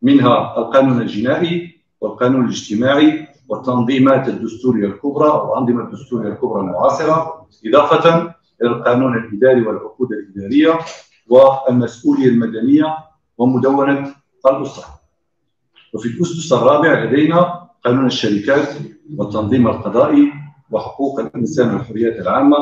Speaker 7: منها القانون الجنائي والقانون الاجتماعي والتنظيمات الدستورية الكبرى والأنظمة الدستورية الكبرى المعاصرة، إضافة إلى القانون الإداري والعقود الإدارية والمسؤولية المدنية ومدونة الأسرة. وفي الأسس الرابع لدينا قانون الشركات والتنظيم القضائي وحقوق الإنسان والحريات العامة،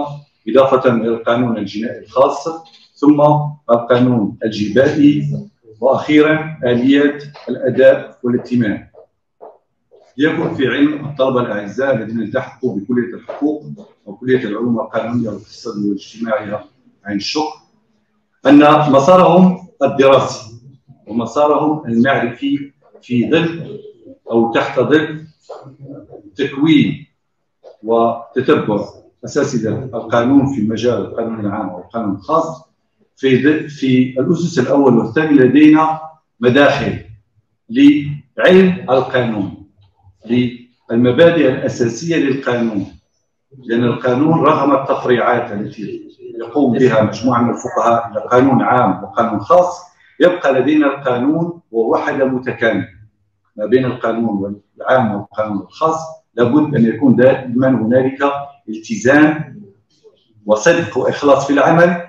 Speaker 7: إضافة إلى القانون الجنائي الخاص، ثم القانون الجبائي، وأخيرا آليات الأداء والائتمان. ليكن في علم الطلبة الأعزاء الذين التحقوا بكلية الحقوق وكلية العلوم القانونية والاقتصادية والاجتماعية عين الشقر أن مسارهم الدراسي ومسارهم المعرفي في ظل أو تحت ظل تكوين وتتبع أساسي القانون في مجال القانون العام والقانون الخاص. في الأسس الأول والثاني لدينا مداخل لعلم القانون، للمبادئ الأساسية للقانون، لأن القانون رغم التفريعات التي يقوم بها مجموعة من الفقهاء إلى قانون عام وقانون خاص، يبقى لدينا القانون ووحدة متكاملة ما بين القانون العام والقانون الخاص. لابد أن يكون دائما هنالك التزام وصدق وإخلاص في العمل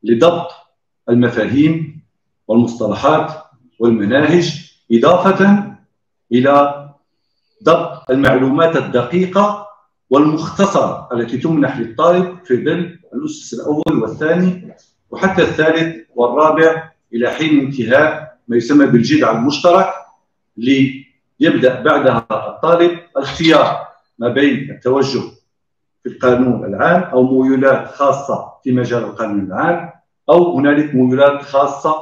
Speaker 7: لضبط المفاهيم والمصطلحات والمناهج، إضافة إلى ضبط المعلومات الدقيقة والمختصرة التي تمنح للطالب في ظل الأسس الأول والثاني وحتى الثالث والرابع إلى حين انتهاء ما يسمى بالجذع المشترك، ليبدأ بعدها الطالب الاختيار ما بين التوجه في القانون العام أو ميولات خاصة في مجال القانون العام، أو هنالك ميولات خاصة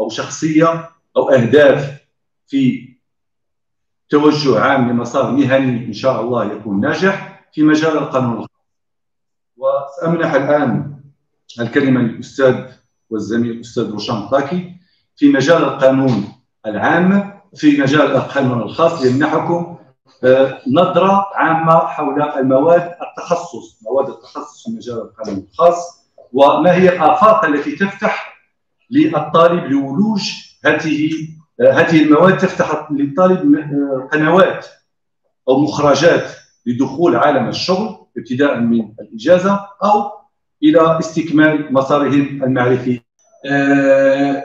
Speaker 7: أو شخصية أو أهداف في توجه عام لمسار مهني إن شاء الله يكون ناجح في مجال القانون الخاص. وسأمنح الآن الكلمة للأستاذ والزميل الأستاذ روشان طاكي في مجال القانون العام، في مجال القانون الخاص، يمنحكم نظرة عامة حول المواد التخصص، مواد التخصص في مجال القانون الخاص، وما هي الآفاق التي تفتح للطالب لولوج هذه المواد، تفتح للطالب قنوات أو مخرجات لدخول عالم الشغل ابتداء من الإجازة أو إلى استكمال مسارهم المعرفي.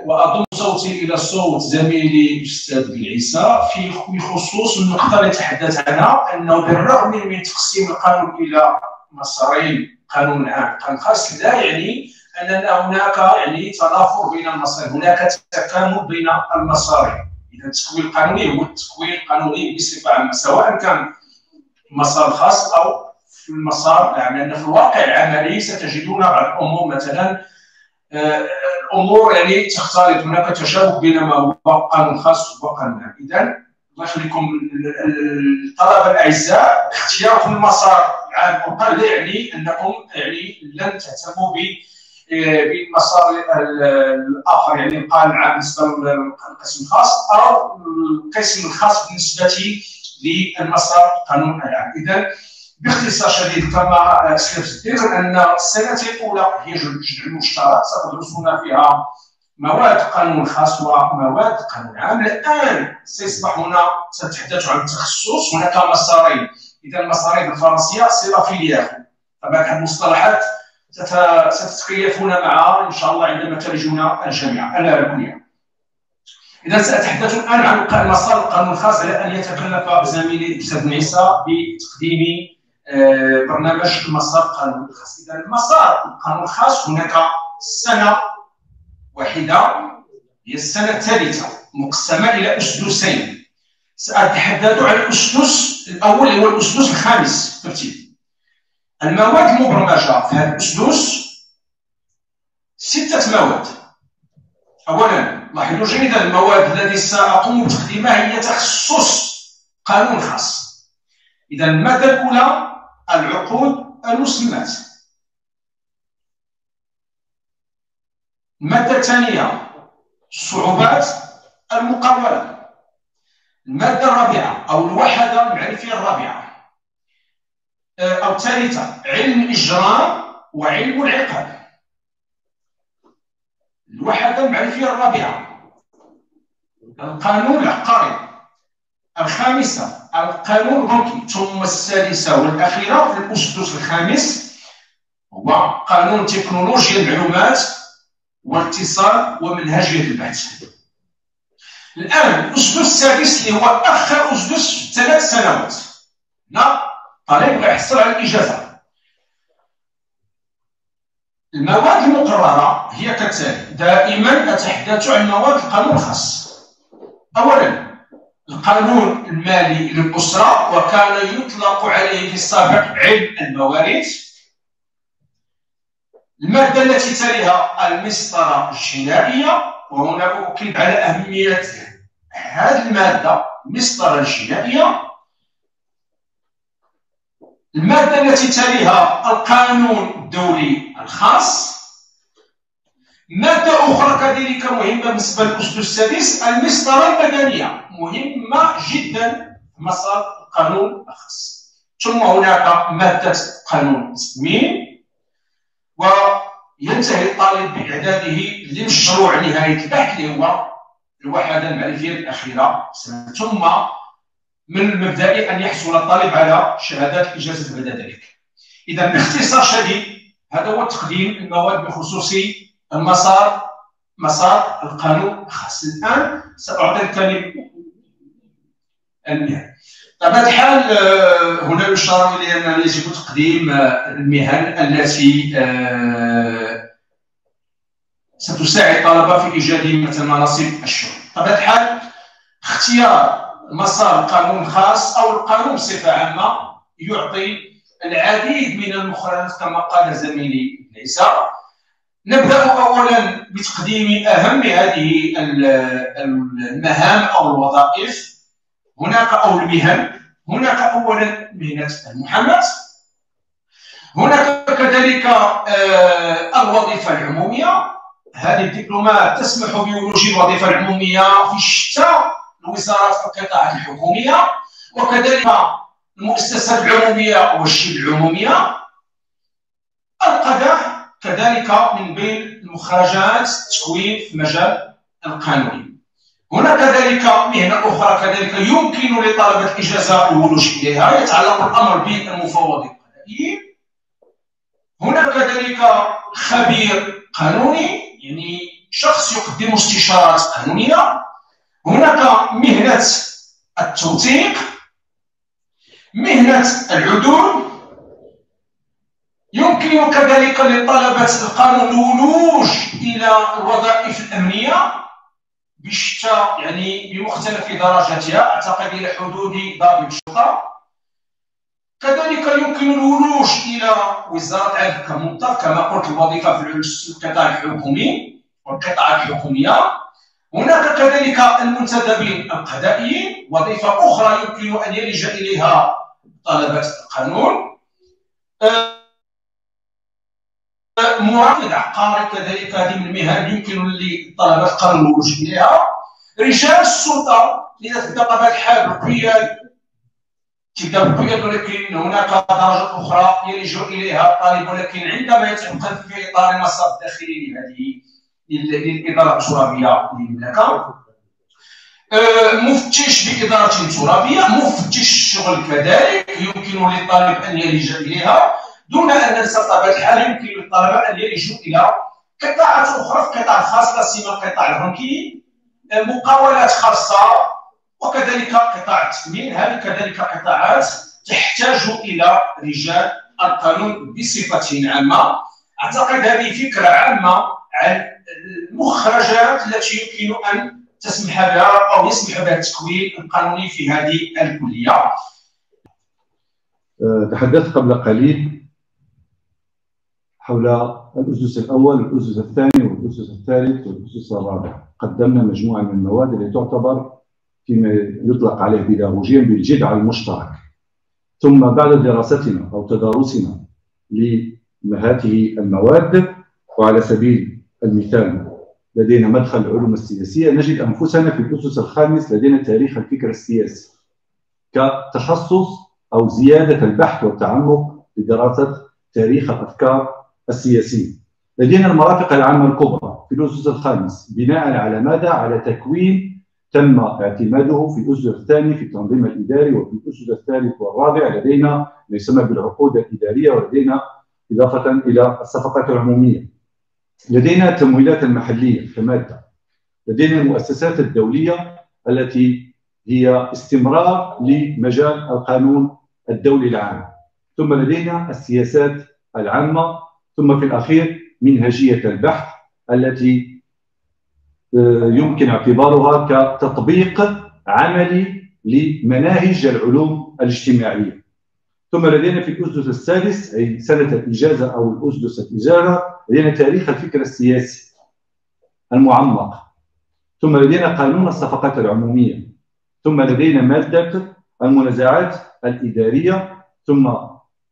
Speaker 6: وأضم صوتي إلى صوت زميلي الأستاذ بن عيسى في خصوص النقطة التي تحدث عنها، أنه بالرغم من تقسيم القانون إلى مسارين، قانون عام وقانون خاص، لا يعني أن هناك تنافر بين المسارين، هناك تكامل بين المسارين. إذا التكوين القانوني هو التكوين القانوني بصفة عامة، سواء كان المسار الخاص أو في المسار العام، لأن في الواقع العملي ستجدون بعض الأمور، مثلا الأمور تختلط، هناك تشابه بين ما هو قانون خاص وقانون عام. إذا الله يخليكم الطلبة الأعزاء، اختياركم المسار العام والقانون لا يعني أنكم لن تهتموا بالمسار الاخر، القانون العام بالنسبه للقسم الخاص او القسم الخاص بالنسبه للمسار القانون العام. اذا باختصار شديد كما اسلفت الذكر، ان السنه الاولى هي جذع المشترك، ستدرسون فيها مواد قانون خاص ومواد قانون عام. الان سيصبح هنا سنتحدث عن التخصص، هناك مسارين. اذا المسارين بالفرنسيه سي فيليير، طبعا هذه المصطلحات ستتكيفون معها ان شاء الله عندما تلجون الجامعه الكليه. اذا ساتحدث الان عن مسار القانون الخاص، على ان يتكلف زميلي الاستاذ بن عيسى بتقديم برنامج المسار القانون الخاص. اذا المسار القانون الخاص هناك سنه واحده، هي السنه الثالثه، مقسمه الى اسدسين. ساتحدث عن الاسدس الاول، اللي هو الاسدس الخامس ترتيب. المواد المبرمجه في هذا الاسدس 6 مواد. اولا لاحظوا جيدا، المواد التي ساقوم بتقديمها هي تخصص قانون خاص. اذا الماده الاولى العقود المسلمات، الماده الثانيه صعوبات المقاوله، المادة الرابعة أو الوحدة المعرفية الرابعة أو الثالثة علم الإجرام وعلم العقاب. الوحدة المعرفية الرابعة القانون العقاري. الخامسة القانون البنكي. ثم السادسة والأخيرة في الأسدس الخامس هو قانون تكنولوجيا المعلومات والاتصال ومنهجية البحث. الآن الأسدس السادس اللي هو آخر أسدس 3 سنوات، هنا الطالب يحصل على الإجازة. المواد المقررة هي كالتالي. دائما أتحدث عن مواد القانون الخاص. أولا القانون المالي للأسرة، وكان يطلق عليه في السابق علم المواريث. المادة التي تليها المسطرة الجنائية، وهنا أؤكد على أهمية هذه المادة المسطرة الجنائية. المادة التي تليها القانون الدولي الخاص. مادة أخرى كذلك مهمة بالنسبة للأسدس السادس المسطرة المدنية، مهمة جدا في مسار القانون الخاص. ثم هناك مادة قانون التأمين، وينتهي الطالب بإعداده لمشروع نهاية البحث اللي هو الوحدة المعرفية الأخيرة. ثم من المبدئي أن يحصل الطالب على شهادات الإجازة بعد ذلك. إذا باختصار شديد هذا هو تقديم المواد بخصوص مسار القانون الخاص. الآن سأعطي الكلمة المهن. بطبيعة الحال هنا يشار إلى أن يجب تقديم المهن التي ستساعد الطلبة في إيجاد مثل مناصب الشغل. بطبيعة الحال اختيار مسار القانون الخاص أو القانون بصفة عامة يعطي العديد من المخرجات كما قال زميلي ليس. نبدأ أولا بتقديم أهم هذه المهام أو الوظائف. هناك أو المهن. هناك أولا مهنة المحاماة. هناك كذلك الوظيفة العمومية. هذه الدبلومات تسمح بولوج الوظيفة العمومية في شتى الوزارات والقطاعات الحكومية، وكذلك المؤسسات العمومية والشبه العمومية. القضاء كذلك من بين المخرجات التكوين في المجال القانوني. هنا كذلك مهنة أخرى كذلك يمكن لطلبة الإجازة الولوج إليها، يتعلق الأمر بالمفوضين القضائيين. هنا كذلك خبير قانوني، يعني شخص يقدم استشارات قانونية. هناك مهنة التوثيق، مهنة العدول. يمكن كذلك لطلبة القانون الولوج إلى الوظائف الأمنية بشتى يعني بمختلف درجاتها، أعتقد إلى حدود ضابط الشرطة. كذلك يمكن الولوج إلى وزارة العدل كموظف كما قلت، الوظيفة في القطاع الحكومي والقطاعات الحكومية. هناك كذلك المنتدبين القضائيين، وظيفة أخرى يمكن أن يلج إليها طلبة القانون. مراقب عقاري كذلك هذه من المهن يمكن لطلبة القانون الولوج إليها. رجال السلطة إذا تبدا بطبيعة الحال القياد تبدا بالقياد، ولكن هناك درجات أخرى يلج إليها الطالب، ولكن عندما يتعقد في إطار المسار الداخلي لهذه للإدارة الترابية للمملكة. مفتش بإدارة ترابية، مفتش الشغل كذلك يمكن للطالب أن يلج إليها، دون أن ننسى بطبيعة الحال يمكن للطلبة أن يلجوا إلى قطاعات أخرى في القطاع الخاص، لا سيما القطاع البنكي، مقاولات خاصة، وكذلك قطاع التأمين. هذه كذلك قطاعات تحتاج إلى رجال القانون بصفة عامة. أعتقد هذه فكرة عامة عن المخرجات التي يمكن أن تسمح بها أو يسمح بها التكوين القانوني في هذه الكلية.
Speaker 7: تحدثت قبل قليل حول الأسس الأول والأسس الثاني والأسس الثالث والأسس الرابع. قدمنا مجموعة من المواد التي تعتبر فيما يطلق عليه بيداغوجيا بالجذع المشترك. ثم بعد دراستنا أو تدارسنا لهذه المواد، وعلى سبيل المثال لدينا مدخل العلوم السياسية، نجد أنفسنا في الأسس الخامس لدينا تاريخ الفكر السياسي كتخصص أو زيادة البحث والتعمق بدراسة تاريخ الأفكار السياسية. لدينا المرافق العامة الكبرى في الأسس الخامس بناء على ماذا؟ على تكوين تم اعتماده في الأسس الثاني في التنظيم الإداري، وفي الأسس الثالث والرابع لدينا ما يسمى بالعقود الإدارية، ولدينا إضافة إلى الصفقات العمومية. لدينا التمويلات المحلية كمادة، لدينا المؤسسات الدولية التي هي استمرار لمجال القانون الدولي العام، ثم لدينا السياسات العامة، ثم في الأخير منهجية البحث التي يمكن اعتبارها كتطبيق عملي لمناهج العلوم الاجتماعية. ثم لدينا في الأسس السادس أي سنة الإجازة أو الأسدس الإجازة لدينا تاريخ الفكر السياسي المعمق، ثم لدينا قانون الصفقات العمومية، ثم لدينا مادة المنازعات الإدارية، ثم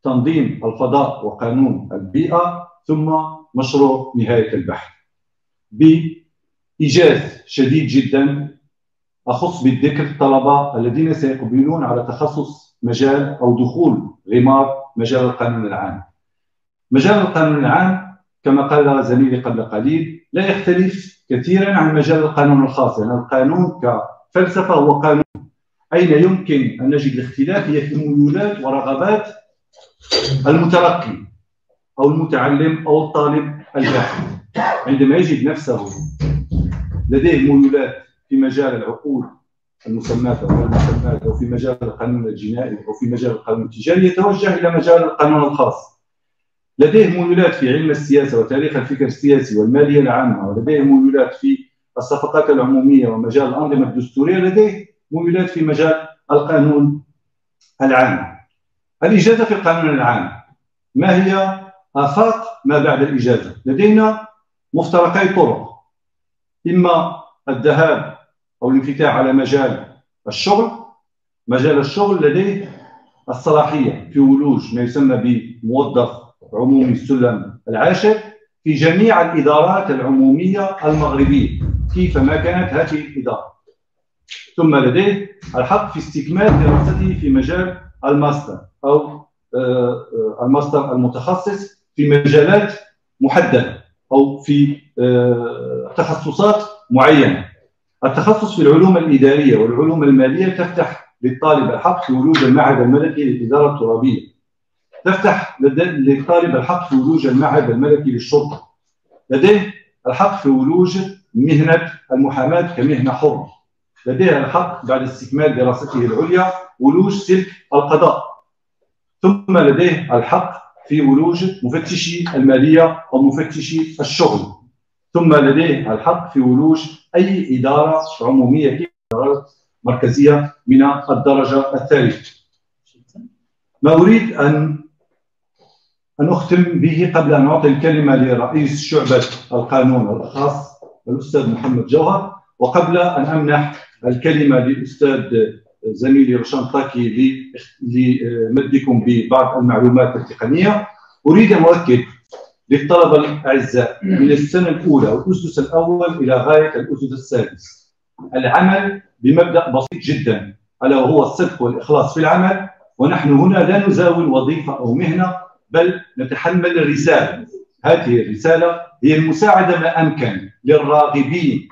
Speaker 7: تنظيم الفضاء وقانون البيئة، ثم مشروع نهاية البحث. بإيجاز شديد جدا أخص بالذكر الطلبة الذين سيقبلون على تخصص مجال أو دخول غمار مجال القانون العام. مجال القانون العام كما قال زميلي قبل قليل لا يختلف كثيرا عن مجال القانون الخاص، يعني القانون كفلسفة هو قانون. أين يمكن أن نجد الاختلاف هي في ميولات ورغبات المتلقي أو المتعلم أو الطالب الباحث. عندما يجد نفسه لديه ميولات في مجال العقود المسمات أو المسمات أو في مجال القانون الجنائي أو في مجال القانون التجاري يتوجه إلى مجال القانون الخاص. لديه ميولات في علم السياسة وتاريخ الفكر السياسي والمالية العامة، ولديه ميولات في الصفقات العمومية ومجال الأنظمة الدستورية، لديه ميولات في مجال القانون العام. الإجازة في القانون العام، ما هي آفاق ما بعد الإجازة؟ لدينا مفترقي طرق، إما الذهاب أو الانفتاح على مجال الشغل. مجال الشغل لديه الصلاحية في ولوج ما يسمى بموظف عمومي السلم العاشر في جميع الإدارات العمومية المغربية كيفما كانت هذه الإدارة. ثم لديه الحق في استكمال دراسته في مجال الماستر أو الماستر المتخصص في مجالات محددة أو في تخصصات معينة. التخصص في العلوم الإدارية والعلوم المالية تفتح للطالب الحق في ولوج المعهد الملكي للإدارة الترابية، تفتح للطالب الحق في ولوج المعهد الملكي للشرطة، لديه الحق في ولوج مهنة المحاماة كمهنة حرة، لديه الحق بعد استكمال دراسته العليا ولوج سلك القضاء، ثم لديه الحق في ولوج مفتشي المالية أو مفتشي الشغل، ثم لديه الحق في ولوج أي إدارة عمومية إدارات مركزية من الدرجة الثالثة. ما أريد أن أختم به قبل أن أعطي الكلمة لرئيس شعبة القانون الخاص الأستاذ محمد جوهر، وقبل أن أمنح الكلمة للأستاذ زميلي روشان طاكي لمدكم ببعض المعلومات التقنية، أريد أن أؤكد للطلبة الأعزاء من السنة الأولى والأسس الأول إلى غاية الأسس السادس العمل بمبدأ بسيط جدا، ألا وهو الصدق والإخلاص في العمل. ونحن هنا لا نزاول وظيفة أو مهنة، بل نتحمل رسالة. هذه الرسالة هي المساعدة ما أمكن للراغبين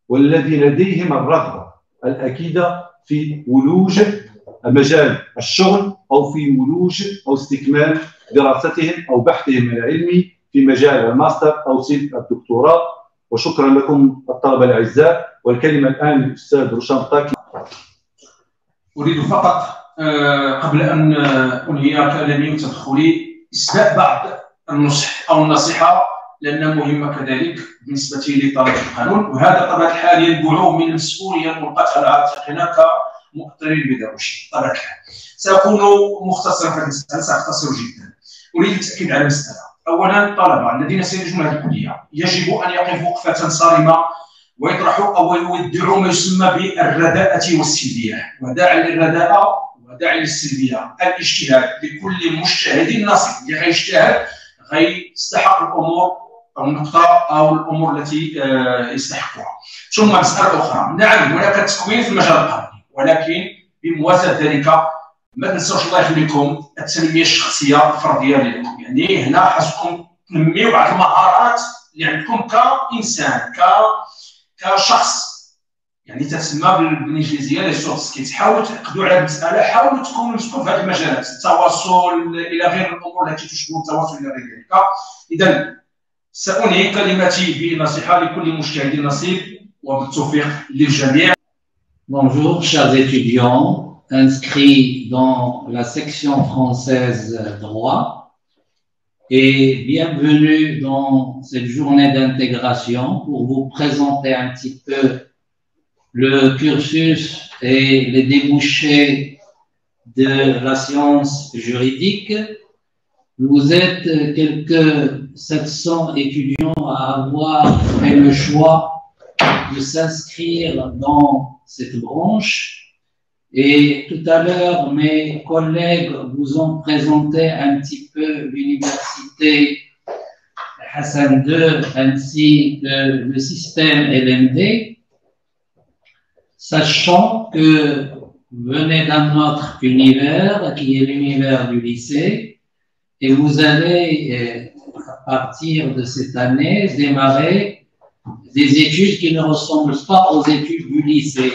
Speaker 7: والذين لديهم الرغبة الأكيدة في ولوج مجال الشغل أو في ولوج أو استكمال دراستهم أو بحثهم العلمي في مجال الماستر أو سلك الدكتوراه. وشكرا لكم الطلبة الأعزاء، والكلمة الآن للأستاذ روشان طاكي.
Speaker 6: أريد فقط قبل أن أنهي كلامي وتدخلي إسداء بعض النصح أو النصيحة، لأنها مهمة كذلك بالنسبة لطلبة القانون، وهذا طبعا الحال ينبع من المسؤولية الملقاة على عاتقنا كمؤطرين بيداغوجي. طبعا الحال سأكون مختصرا في المسألة، سأختصر جدا. أريد التأكيد على مسألة. أولا الطلبة الذين سيدخلون هذه الكلية يجب أن يقفوا وقفة صارمة ويطرحوا أو يودعوا ما يسمى بالرداءة والسلبية. وداعي للرداءة وداعي للسلبية الاجتهاد لكل مجتهد نصيب. اللي غيجتهد غيستحق الأمور او النقطه او الامور التي يستحقها. ثم مساله اخرى، نعم هناك تكوين في المجال القانوني، ولكن بموازاه ذلك ما تنساوش الله يخليكم التنميه الشخصيه الفرديه ديالكم. يعني هنا خاصكم تنميو بعض المهارات اللي عندكم كانسان كشخص، يعني تسمى بالانجليزيه لي سوفت سكيلز. حاولوا تعقدوا على المساله، حاولوا تكونوا مسكون في هذه المجالات، التواصل الى غير الامور التي تشبه التواصل الى غير ذلك. اذا سأنهي كلمتي بنصيحه لكل مجتهد نصيب وبالتوفيق للجميع.
Speaker 5: Bonjour, chers étudiants inscrits dans la section française droit, et bienvenue dans cette journée d'intégration pour vous présenter un petit peu le cursus et les débouchés de la science juridique. Vous êtes quelques 700 étudiants à avoir fait le choix de s'inscrire dans cette branche. Et tout à l'heure, mes collègues vous ont présenté un petit peu l'université Hassan II ainsi que le système LMD, sachant que vous venez d'un autre univers qui est l'univers du lycée, et vous allez, à partir de cette année, démarrer des études qui ne ressemblent pas aux études du lycée.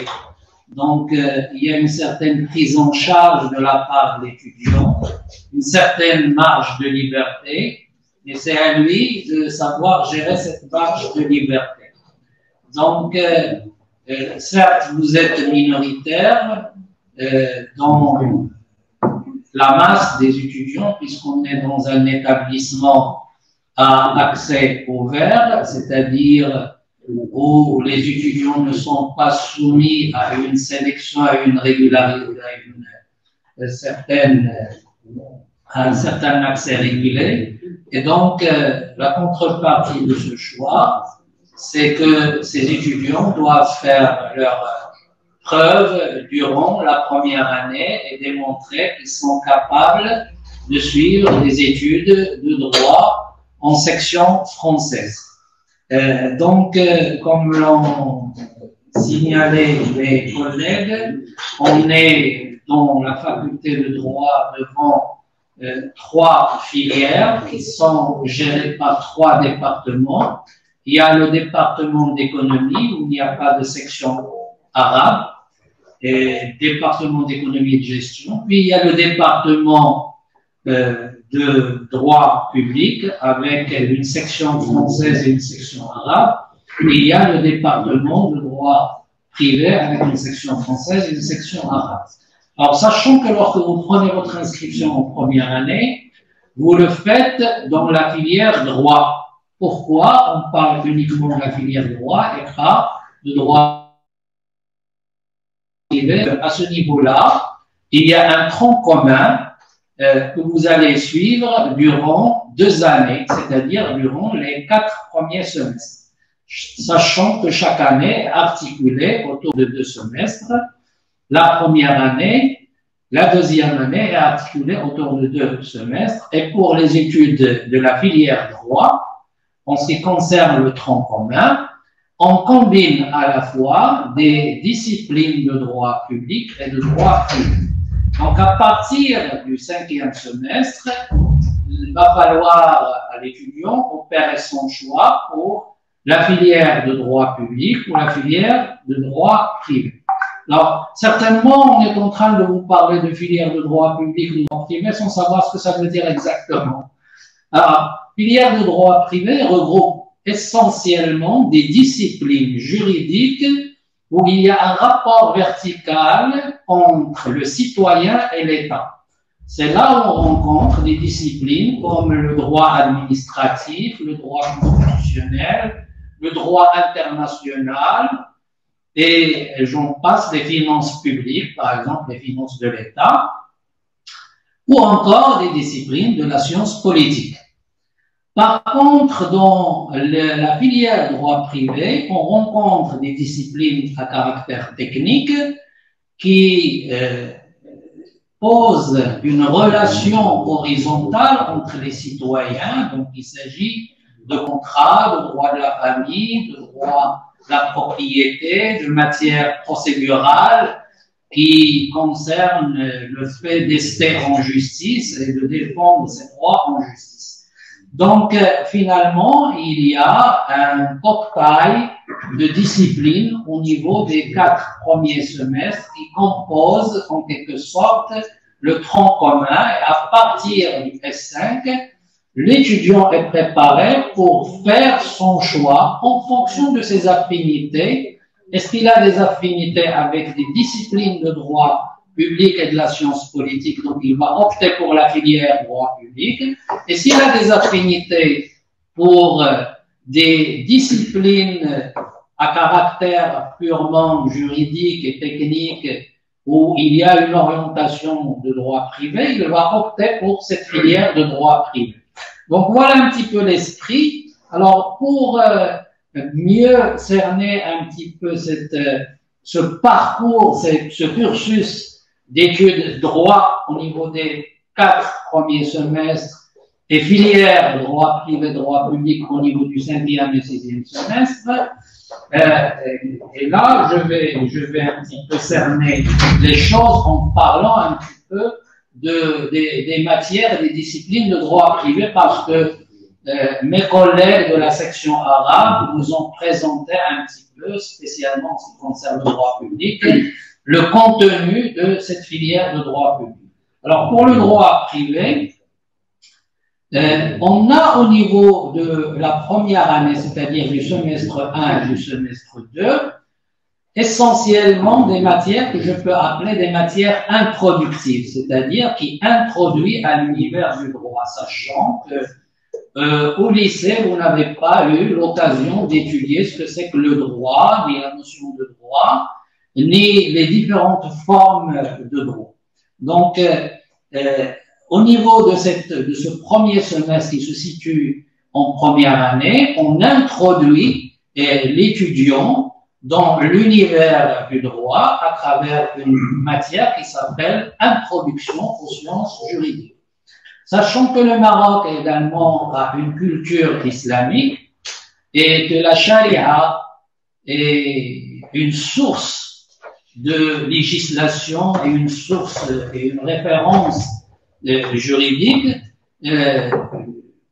Speaker 5: Donc, il y a une certaine prise en charge de la part de l'étudiant, une certaine marge de liberté, et c'est à lui de savoir gérer cette marge de liberté. Donc, certes, vous êtes minoritaire dans la masse des étudiants, puisqu'on est dans un établissement à accès ouvert, c'est-à-dire où les étudiants ne sont pas soumis à une sélection, à une régularité, à un certain accès régulé. Et donc, la contrepartie de ce choix, c'est que ces étudiants doivent faire leur preuve durant la première année et démontrer qu'ils sont capables de suivre des études de droit en section française. Donc, comme l'ont signalé les collègues, on est dans la faculté de droit devant 3 filières qui sont gérées par 3 départements. Il y a le département d'économie où il n'y a pas de section arabe, et département d'économie et de gestion. Puis il y a le département de droit public avec une section française et une section arabe. Et il y a le département de droit privé avec une section française et une section arabe. Alors, sachant que lorsque vous prenez votre inscription en première année, vous le faites dans la filière droit. Pourquoi on parle uniquement de la filière droit et pas de droit privé? À ce niveau-là, il y a un tronc commun que vous allez suivre durant 2 années, c'est-à-dire durant les 4 premiers semestres, sachant que chaque année est articulée autour de 2 semestres. La première année, la deuxième année est articulée autour de 2 semestres. Et pour les études de la filière droit, en ce qui concerne le tronc commun, on combine à la fois des disciplines de droit public et de droit privé. Donc, à partir du 5e semestre, il va falloir à l'étudiant opérer son choix pour la filière de droit public ou la filière de droit privé. Alors, certainement, on est en train de vous parler de filière de droit public ou de droit privé sans savoir ce que ça veut dire exactement. Alors, filière de droit privé regroupe essentiellement des disciplines juridiques où il y a un rapport vertical entre le citoyen et l'État. C'est là où on rencontre des disciplines comme le droit administratif, le droit constitutionnel, le droit international, et j'en passe, les finances publiques, par exemple les finances de l'État, ou encore des disciplines de la science politique. Par contre, dans la filière droit privé, on rencontre des disciplines à caractère technique qui posent une relation horizontale entre les citoyens. Donc, il s'agit de contrat, de droit de la famille, de droit de la propriété, de matière procédurale qui concerne le fait d'ester en justice et de défendre ses droits en justice. Donc, finalement, il y a un portail de discipline au niveau des 4 premiers semestres qui composent en quelque sorte le tronc commun, et à partir du S5, l'étudiant est préparé pour faire son choix en fonction de ses affinités. Est-ce qu'il a des affinités avec des disciplines de droit public et de la science politique, donc il va opter pour la filière droit public. Et s'il a des affinités pour des disciplines à caractère purement juridique et technique, où il y a une orientation de droit privé, il va opter pour cette filière de droit privé. Donc voilà un petit peu l'esprit. Alors pour mieux cerner un petit peu ce parcours, ce cursus d'études droit au niveau des 4 premiers semestres et filières droit privé, droit public au niveau du 5e et 6e semestre, et là, je vais un petit peu cerner les choses en parlant un petit peu des matières et des disciplines de droit privé parce que mes collègues de la section arabe nous ont présenté un petit peu, spécialement en ce qui concerne le droit public, le contenu de cette filière de droit public. Alors, pour le droit privé, on a au niveau de la première année, c'est-à-dire du semestre 1 et du semestre 2, essentiellement des matières que je peux appeler des matières introductives, c'est-à-dire qui introduisent à l'univers du droit, sachant que au lycée, vous n'avez pas eu l'occasion d'étudier ce que c'est que le droit, ni la notion de droit, ni les différentes formes de droit. Donc, au niveau de ce premier semestre qui se situe en première année, on introduit l'étudiant dans l'univers du droit à travers une matière qui s'appelle Introduction aux sciences juridiques. Sachant que le Maroc également a une culture islamique et que la charia est une source de législation et une source et une référence juridique,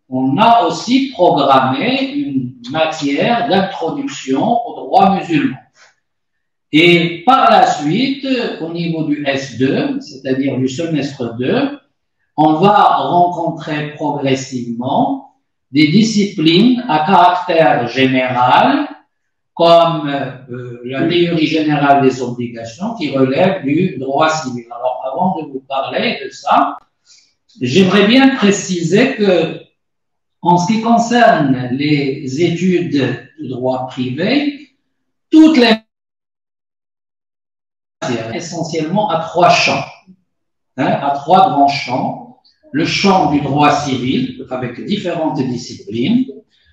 Speaker 5: on a aussi programmé une matière d'introduction au droit musulman. Et par la suite, au niveau du S2, c'est-à-dire du semestre 2, on va rencontrer progressivement des disciplines à caractère général, comme la théorie générale des obligations qui relève du droit civil. Alors, avant de vous parler de ça, j'aimerais bien préciser que, en ce qui concerne les études de droit privé, toutes les matières, essentiellement à 3 champs, à 3 grands champs. Le champ du droit civil, avec différentes disciplines,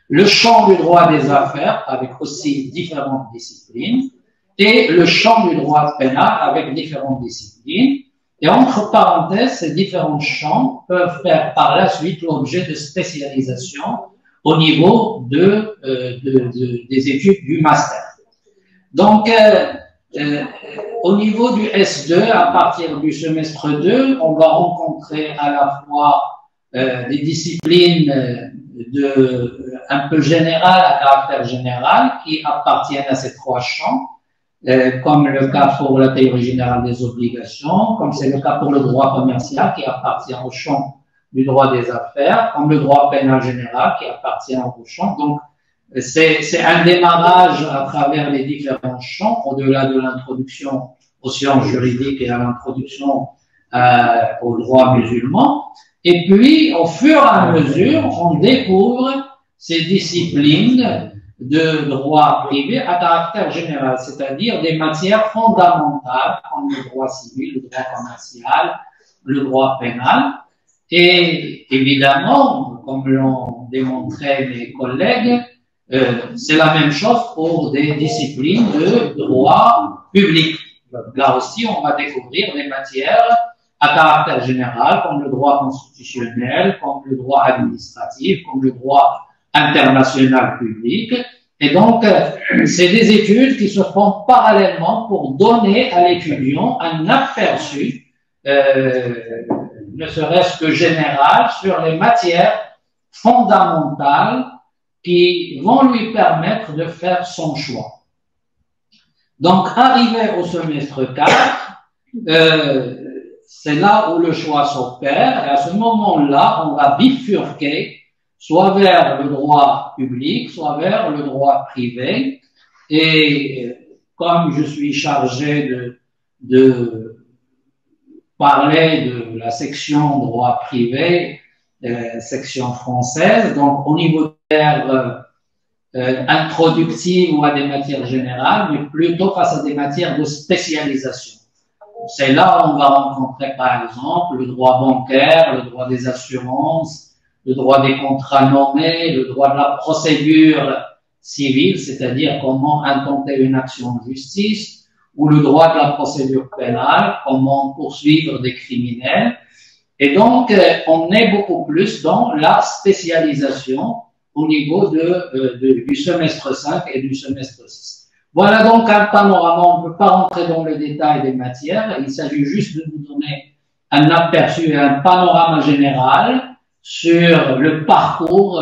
Speaker 5: le champ du droit des affaires, avec aussi différentes disciplines, et le champ du droit pénal, avec différentes disciplines. Et entre parenthèses, ces différents champs peuvent faire par la suite l'objet de spécialisation au niveau des études du master. Donc, au niveau du S2, à partir du semestre 2, on va rencontrer à la fois des disciplines un peu générales, à caractère général, qui appartiennent à ces 3 champs, comme le cas pour la théorie générale des obligations, comme c'est le cas pour le droit commercial qui appartient au champ du droit des affaires, comme le droit pénal général qui appartient au champ. Donc, c'est un démarrage à travers les différents champs, au-delà de l'introduction aux sciences juridiques et à l'introduction au droit musulman. Et puis, au fur et à mesure, on découvre ces disciplines de droit privé à caractère général, c'est-à-dire des matières fondamentales comme le droit civil, le droit commercial, le droit pénal. Et évidemment, comme l'ont démontré mes collègues, c'est la même chose pour des disciplines de droit public. Là aussi, on va découvrir des matières à caractère général, comme le droit constitutionnel, comme le droit administratif, comme le droit
Speaker 8: internationales publiques. Et donc, c'est des études qui se font parallèlement pour donner à l'étudiant un aperçu, ne serait-ce que général, sur les matières fondamentales qui vont lui permettre de faire son choix. Donc, arrivé au semestre 4, c'est là où le choix s'opère, et à ce moment-là, on va bifurquer soit vers le droit public, soit vers le droit privé. Et comme je suis chargé de parler de la section droit privé, section française, donc au niveau de introductive ou à des matières générales, mais plutôt face à des matières de spécialisation. C'est là où on va rencontrer par exemple le droit bancaire, le droit des assurances, le droit des contrats nommés, le droit de la procédure civile, c'est-à-dire comment intenter une action de justice, ou le droit de la procédure pénale, comment poursuivre des criminels. Et donc, on est beaucoup plus dans la spécialisation au niveau du semestre 5 et du semestre 6. Voilà donc un panorama. On ne peut pas rentrer dans les détails des matières. Il s'agit juste de vous donner un aperçu et un panorama général sur le parcours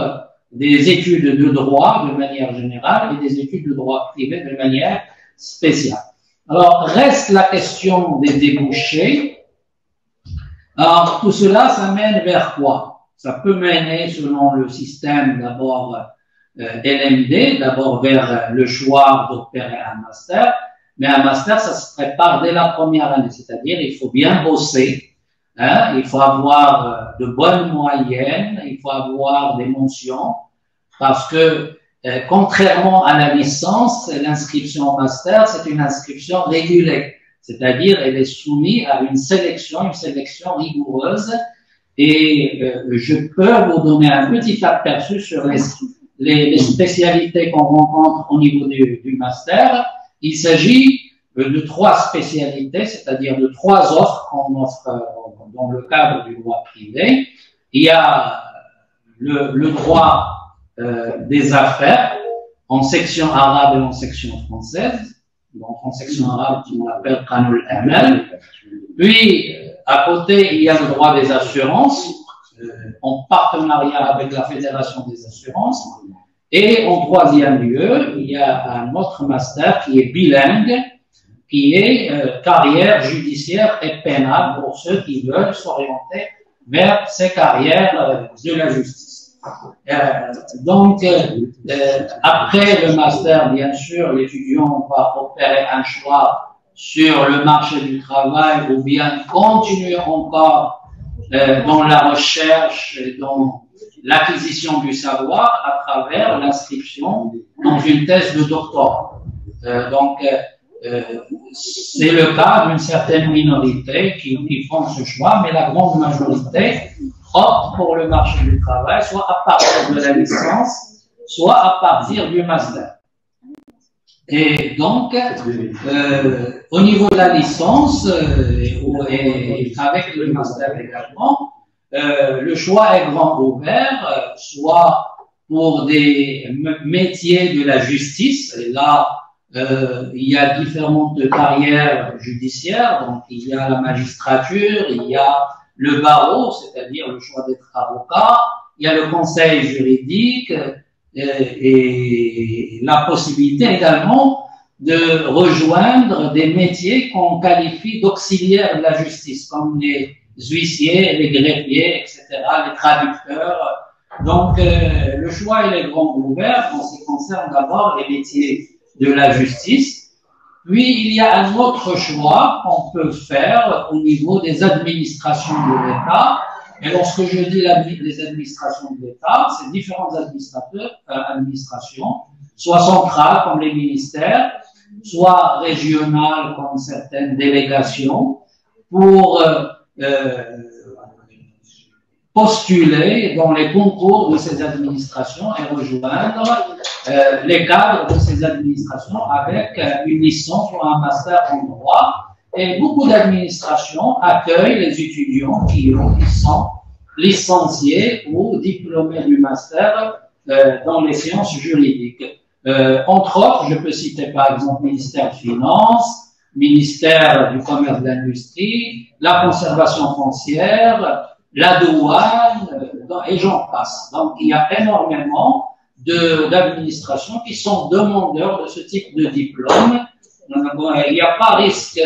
Speaker 8: des études de droit de manière générale et des études de droit privé de manière spéciale. Alors, reste la question des débouchés. Alors, tout cela, ça mène vers quoi? Ça peut mener, selon le système, d'abord LMD, d'abord vers le choix d'opérer un master, mais un master, ça se prépare dès la première année, c'est-à-dire il faut bien bosser. Hein, il faut avoir de bonnes moyennes, il faut avoir des mentions, parce que contrairement à la licence, l'inscription au master, c'est une inscription régulée, c'est-à-dire elle est soumise à une sélection rigoureuse, et je peux vous donner un petit aperçu sur les spécialités qu'on rencontre au niveau du master. Il s'agit de 3 spécialités, c'est-à-dire de 3 offres qu'on offre dans le cadre du droit privé. Il y a le droit des affaires en section arabe et en section française. Donc en section arabe, on l'appelle Qanul Amal. Puis à côté, il y a le droit des assurances en partenariat avec la Fédération des assurances. Et en 3e lieu, il y a un autre master qui est bilingue, qui est carrière judiciaire et pénale pour ceux qui veulent s'orienter vers ces carrières de la justice. Donc, après le master, bien sûr, l'étudiant va opérer un choix sur le marché du travail ou bien continuer encore dans la recherche et dans l'acquisition du savoir à travers l'inscription dans une thèse de doctorat. C'est le cas d'une certaine minorité qui font ce choix, mais la grande majorité opte pour le marché du travail, soit à partir de la licence, soit à partir du master. Et donc, au niveau de la licence, et avec le master également, le choix est grand ouvert, soit pour des métiers de la justice, et là, il y a différentes carrières judiciaires, donc il y a la magistrature, il y a le barreau, c'est-à-dire le choix d'être avocat, il y a le conseil juridique et la possibilité également de rejoindre des métiers qu'on qualifie d'auxiliaires de la justice, comme les huissiers, les greffiers, etc., les traducteurs. Donc, le choix il est grand ouvert en ce qui concerne d'abord les métiers de la justice. Puis, il y a un autre choix qu'on peut faire au niveau des administrations de l'État. Et lorsque je dis les administrations de l'État, c'est différentes administrations, soit centrales comme les ministères, soit régionales comme certaines délégations, pour postuler dans les concours de ces administrations et rejoindre les cadres de ces administrations avec une licence ou un master en droit. Et beaucoup d'administrations accueillent les étudiants qui sont licenciés ou diplômés du master dans les sciences juridiques. Entre autres, je peux citer par exemple ministère des Finances, ministère du Commerce et de l'Industrie, la conservation foncière, la douane, et j'en passe. Donc, il y a énormément d'administrations qui sont demandeurs de ce type de diplôme. Il n'y a pas risque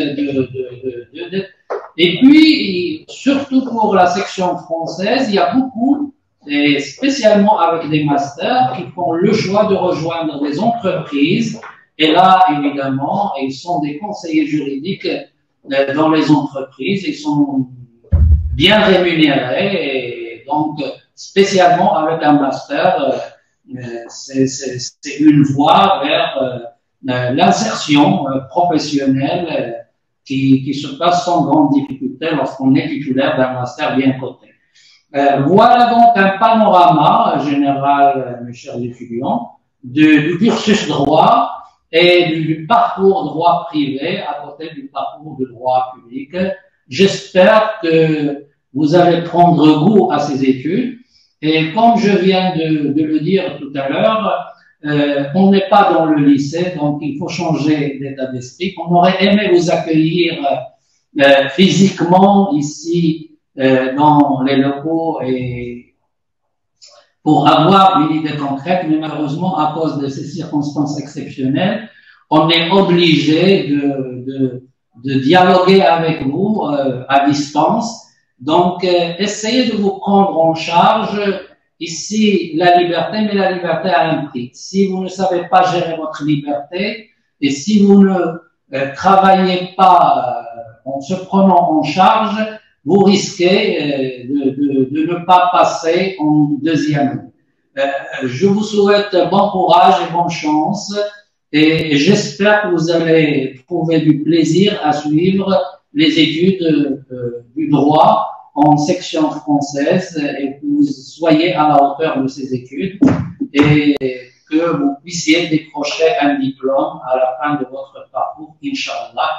Speaker 8: Et puis, surtout pour la section française, il y a beaucoup, et spécialement avec des masters, qui font le choix de rejoindre des entreprises. Et là, évidemment, ils sont des conseillers juridiques dans les entreprises. Ils sont bien rémunérés. Et donc, spécialement avec un master, c'est une voie vers l'insertion professionnelle qui se passe sans grande difficulté lorsqu'on est titulaire d'un master bien coté. Voilà donc un panorama général, mes chers étudiants, du cursus droit et du parcours droit privé à côté du parcours de droit public. J'espère que vous allez prendre goût à ces études. Et comme je viens de le dire tout à l'heure, on n'est pas dans le lycée, donc il faut changer d'état d'esprit. On aurait aimé vous accueillir physiquement ici dans les locaux et pour avoir une idée concrète, mais malheureusement, à cause de ces circonstances exceptionnelles, on est obligé de dialoguer avec vous à distance. Donc, essayez de vous prendre en charge. Ici, la liberté, mais la liberté a un prix. Si vous ne savez pas gérer votre liberté et si vous ne travaillez pas en se prenant en charge, vous risquez de ne pas passer en deuxième année. Je vous souhaite bon courage et bonne chance et j'espère que vous allez trouver du plaisir à suivre les études du droit en section française et que vous soyez à la hauteur de ces études et que vous puissiez décrocher un diplôme à la fin de votre parcours, Inch'Allah.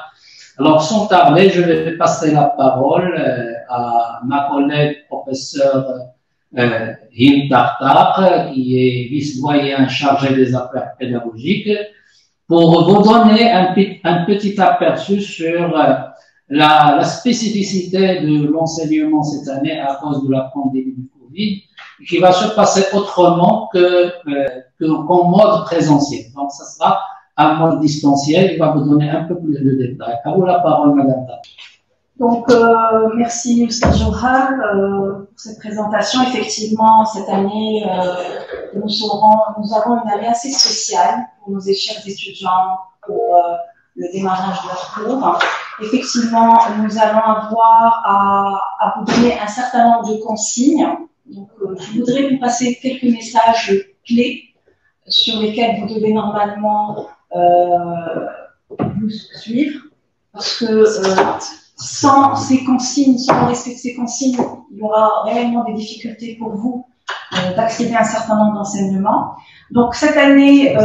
Speaker 8: Alors, sans tarder, je vais passer la parole à ma collègue professeure Hind Tartar, qui est vice-doyen chargé des affaires pédagogiques, pour vous donner un petit aperçu sur la spécificité de l'enseignement cette année à cause de la pandémie du Covid, qui va se passer autrement qu'en mode présentiel. Donc, ça sera un mode distanciel. Il va vous donner un peu plus de détails. À vous la parole, Madame.
Speaker 3: Donc, merci, Mr. Johar, pour cette présentation. Effectivement, cette année, nous avons une année assez spéciale pour nos chers étudiants, pour le démarrage de leur cours. Effectivement, nous allons avoir à vous donner un certain nombre de consignes. Donc, je voudrais vous passer quelques messages clés sur lesquels vous devez normalement vous suivre, parce que sans ces consignes, sans le respect de ces consignes, il y aura réellement des difficultés pour vous d'accéder à un certain nombre d'enseignements. Donc cette année,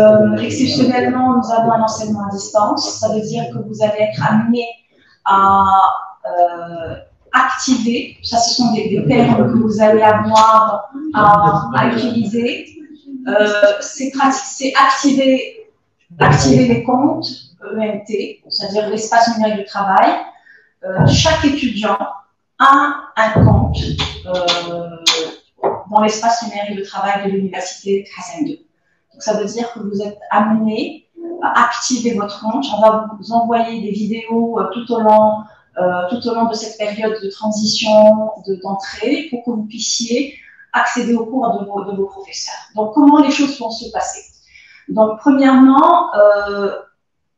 Speaker 3: exceptionnellement, nous avons un enseignement à distance. Ça veut dire que vous allez être amenés à activer, ça ce sont des termes que vous allez avoir à utiliser. C'est activer les comptes ENT, c'est-à-dire l'espace numérique du travail. Chaque étudiant a un compte dans l'espace numérique de travail de l'université Hassan II. Donc ça veut dire que vous êtes amené à activer votre compte. On va vous envoyer des vidéos tout au long de cette période de transition, d'entrée, pour que vous puissiez accéder au cours de vos professeurs. Donc, comment les choses vont se passer? Donc, premièrement,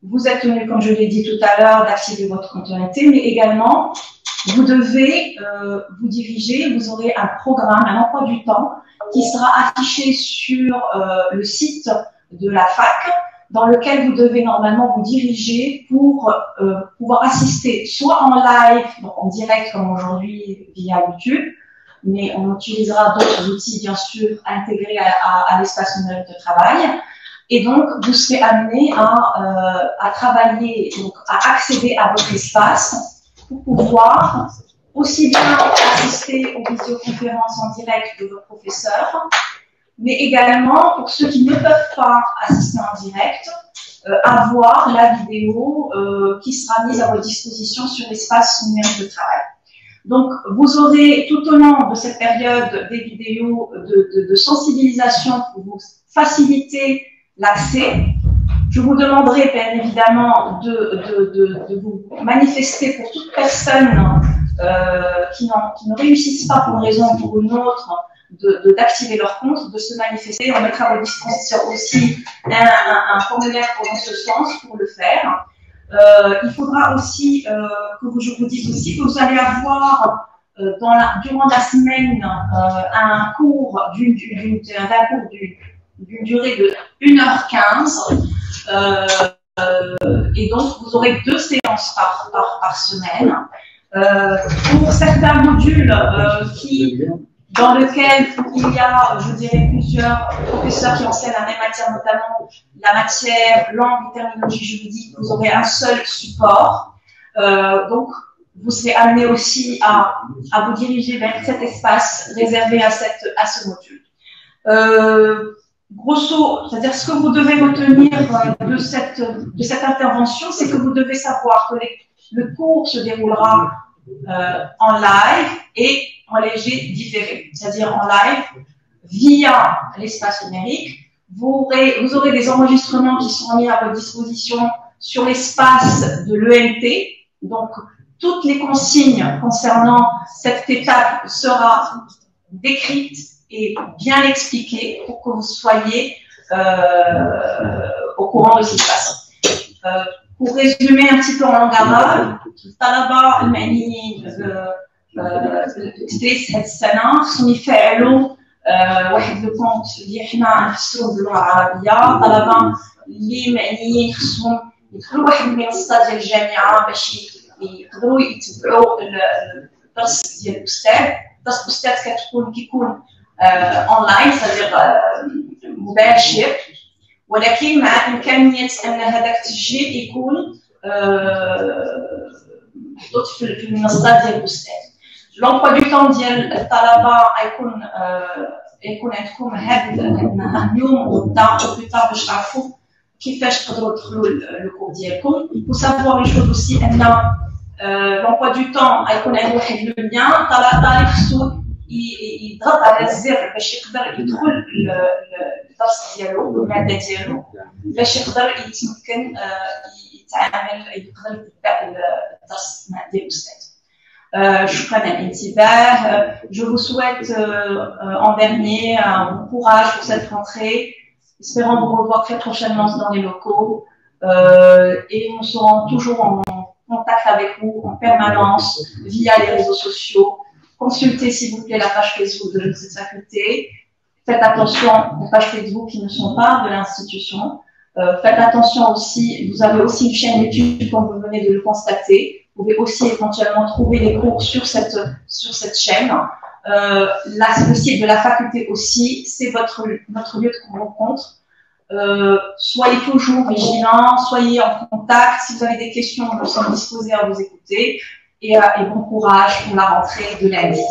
Speaker 3: vous êtes tenu, comme je l'ai dit tout à l'heure, d'activer votre compte ENT, mais également, vous devez vous diriger, vous aurez un programme, un emploi du temps qui sera affiché sur le site de la fac, dans lequel vous devez normalement vous diriger pour pouvoir assister soit en live, donc en direct comme aujourd'hui via YouTube, mais on utilisera d'autres outils bien sûr intégrés à l'espace numérique de travail. Et donc, vous serez amené à travailler, donc à accéder à votre espace pour pouvoir aussi bien assister aux visioconférences en direct de vos professeurs mais également pour ceux qui ne peuvent pas assister en direct, avoir la vidéo qui sera mise à votre disposition sur l'espace numérique de travail. Donc, vous aurez tout au long de cette période des vidéos de sensibilisation pour vous faciliter l'accès. Je vous demanderai bien évidemment de vous manifester pour toute personne qui ne réussissent pas pour une raison ou pour une autre d'activer leur compte, de se manifester. On mettra à votre disposition aussi un formulaire dans ce sens pour le faire. Il faudra aussi que je vous dise aussi que vous allez avoir durant la semaine un cours d'une durée de 1h15 et donc vous aurez 2 séances par semaine. Pour certains modules dans lesquels il y a, je dirais, plusieurs professeurs qui enseignent la même matière, notamment la matière langue et terminologie juridique, vous aurez un seul support. Donc, vous serez amené aussi à vous diriger vers cet espace réservé à ce module. Grosso, c'est-à-dire ce que vous devez retenir de cette intervention, c'est que vous devez savoir que le cours se déroulera en live et en léger différé, c'est-à-dire en live via l'espace numérique. Vous aurez des enregistrements qui seront mis à votre disposition sur l'espace de l'ENT. Donc, toutes les consignes concernant cette étape seront décrites et bien expliquées pour que vous soyez au courant de ce qui se passe. Pour résumer un petit peu en langue arabe, الطلبة المعنيين بالتدريس هذه السنة خصهم يفعلوا واحد لو كونت اللي حنا نفسروه باللغة العربية. الطلبة اللي معنيين خصهم يدخلوا واحد المنصة ديال الجامعة باش يقدروا يتبعوا الدرس ديال الأستاذ. درس الأستاذ كيكون أونلاين، سادير مباشر، ولكن مع إمكانية أن هذاك التسجيل يكون محطوط في المنصات ديال الأستاذ. لومبوا دو طون ديال الطلبة يكون عندكم هاد اليوم وغدا وبلوطار باش تعرفوا كيفاش تقدروا تدخلوا لو ديالكم. وسافوار اون شوز اوسي ان لومبوا دو طون يكون عنده واحد لو لين، الطالب خصو يضغط على الزر باش يقدر يدخل الدرس ديالو والماده ديالو باش يقدر يتمكن يتعامل، يقدر يتبع الدرس ديال الاستاذ. شكرا على الانتباه. Je vous souhaite en dernier un bon courage pour cette rentrée. Espérons vous revoir très prochainement dans les locaux et nous serons toujours en contact avec vous en permanence via les réseaux sociaux. Consultez s'il vous plaît la page Facebook de cette faculté. Faites attention aux pages Facebook qui ne sont pas de l'institution. Faites attention aussi, vous avez aussi une chaîne YouTube comme vous venez de le constater. Vous pouvez aussi éventuellement trouver les cours sur cette chaîne. Le site de la faculté aussi, c'est notre lieu de rencontre. Soyez toujours vigilants, soyez en contact. Si vous avez des questions, nous sommes disposés à vous écouter. Et bon courage pour la rentrée de lundi.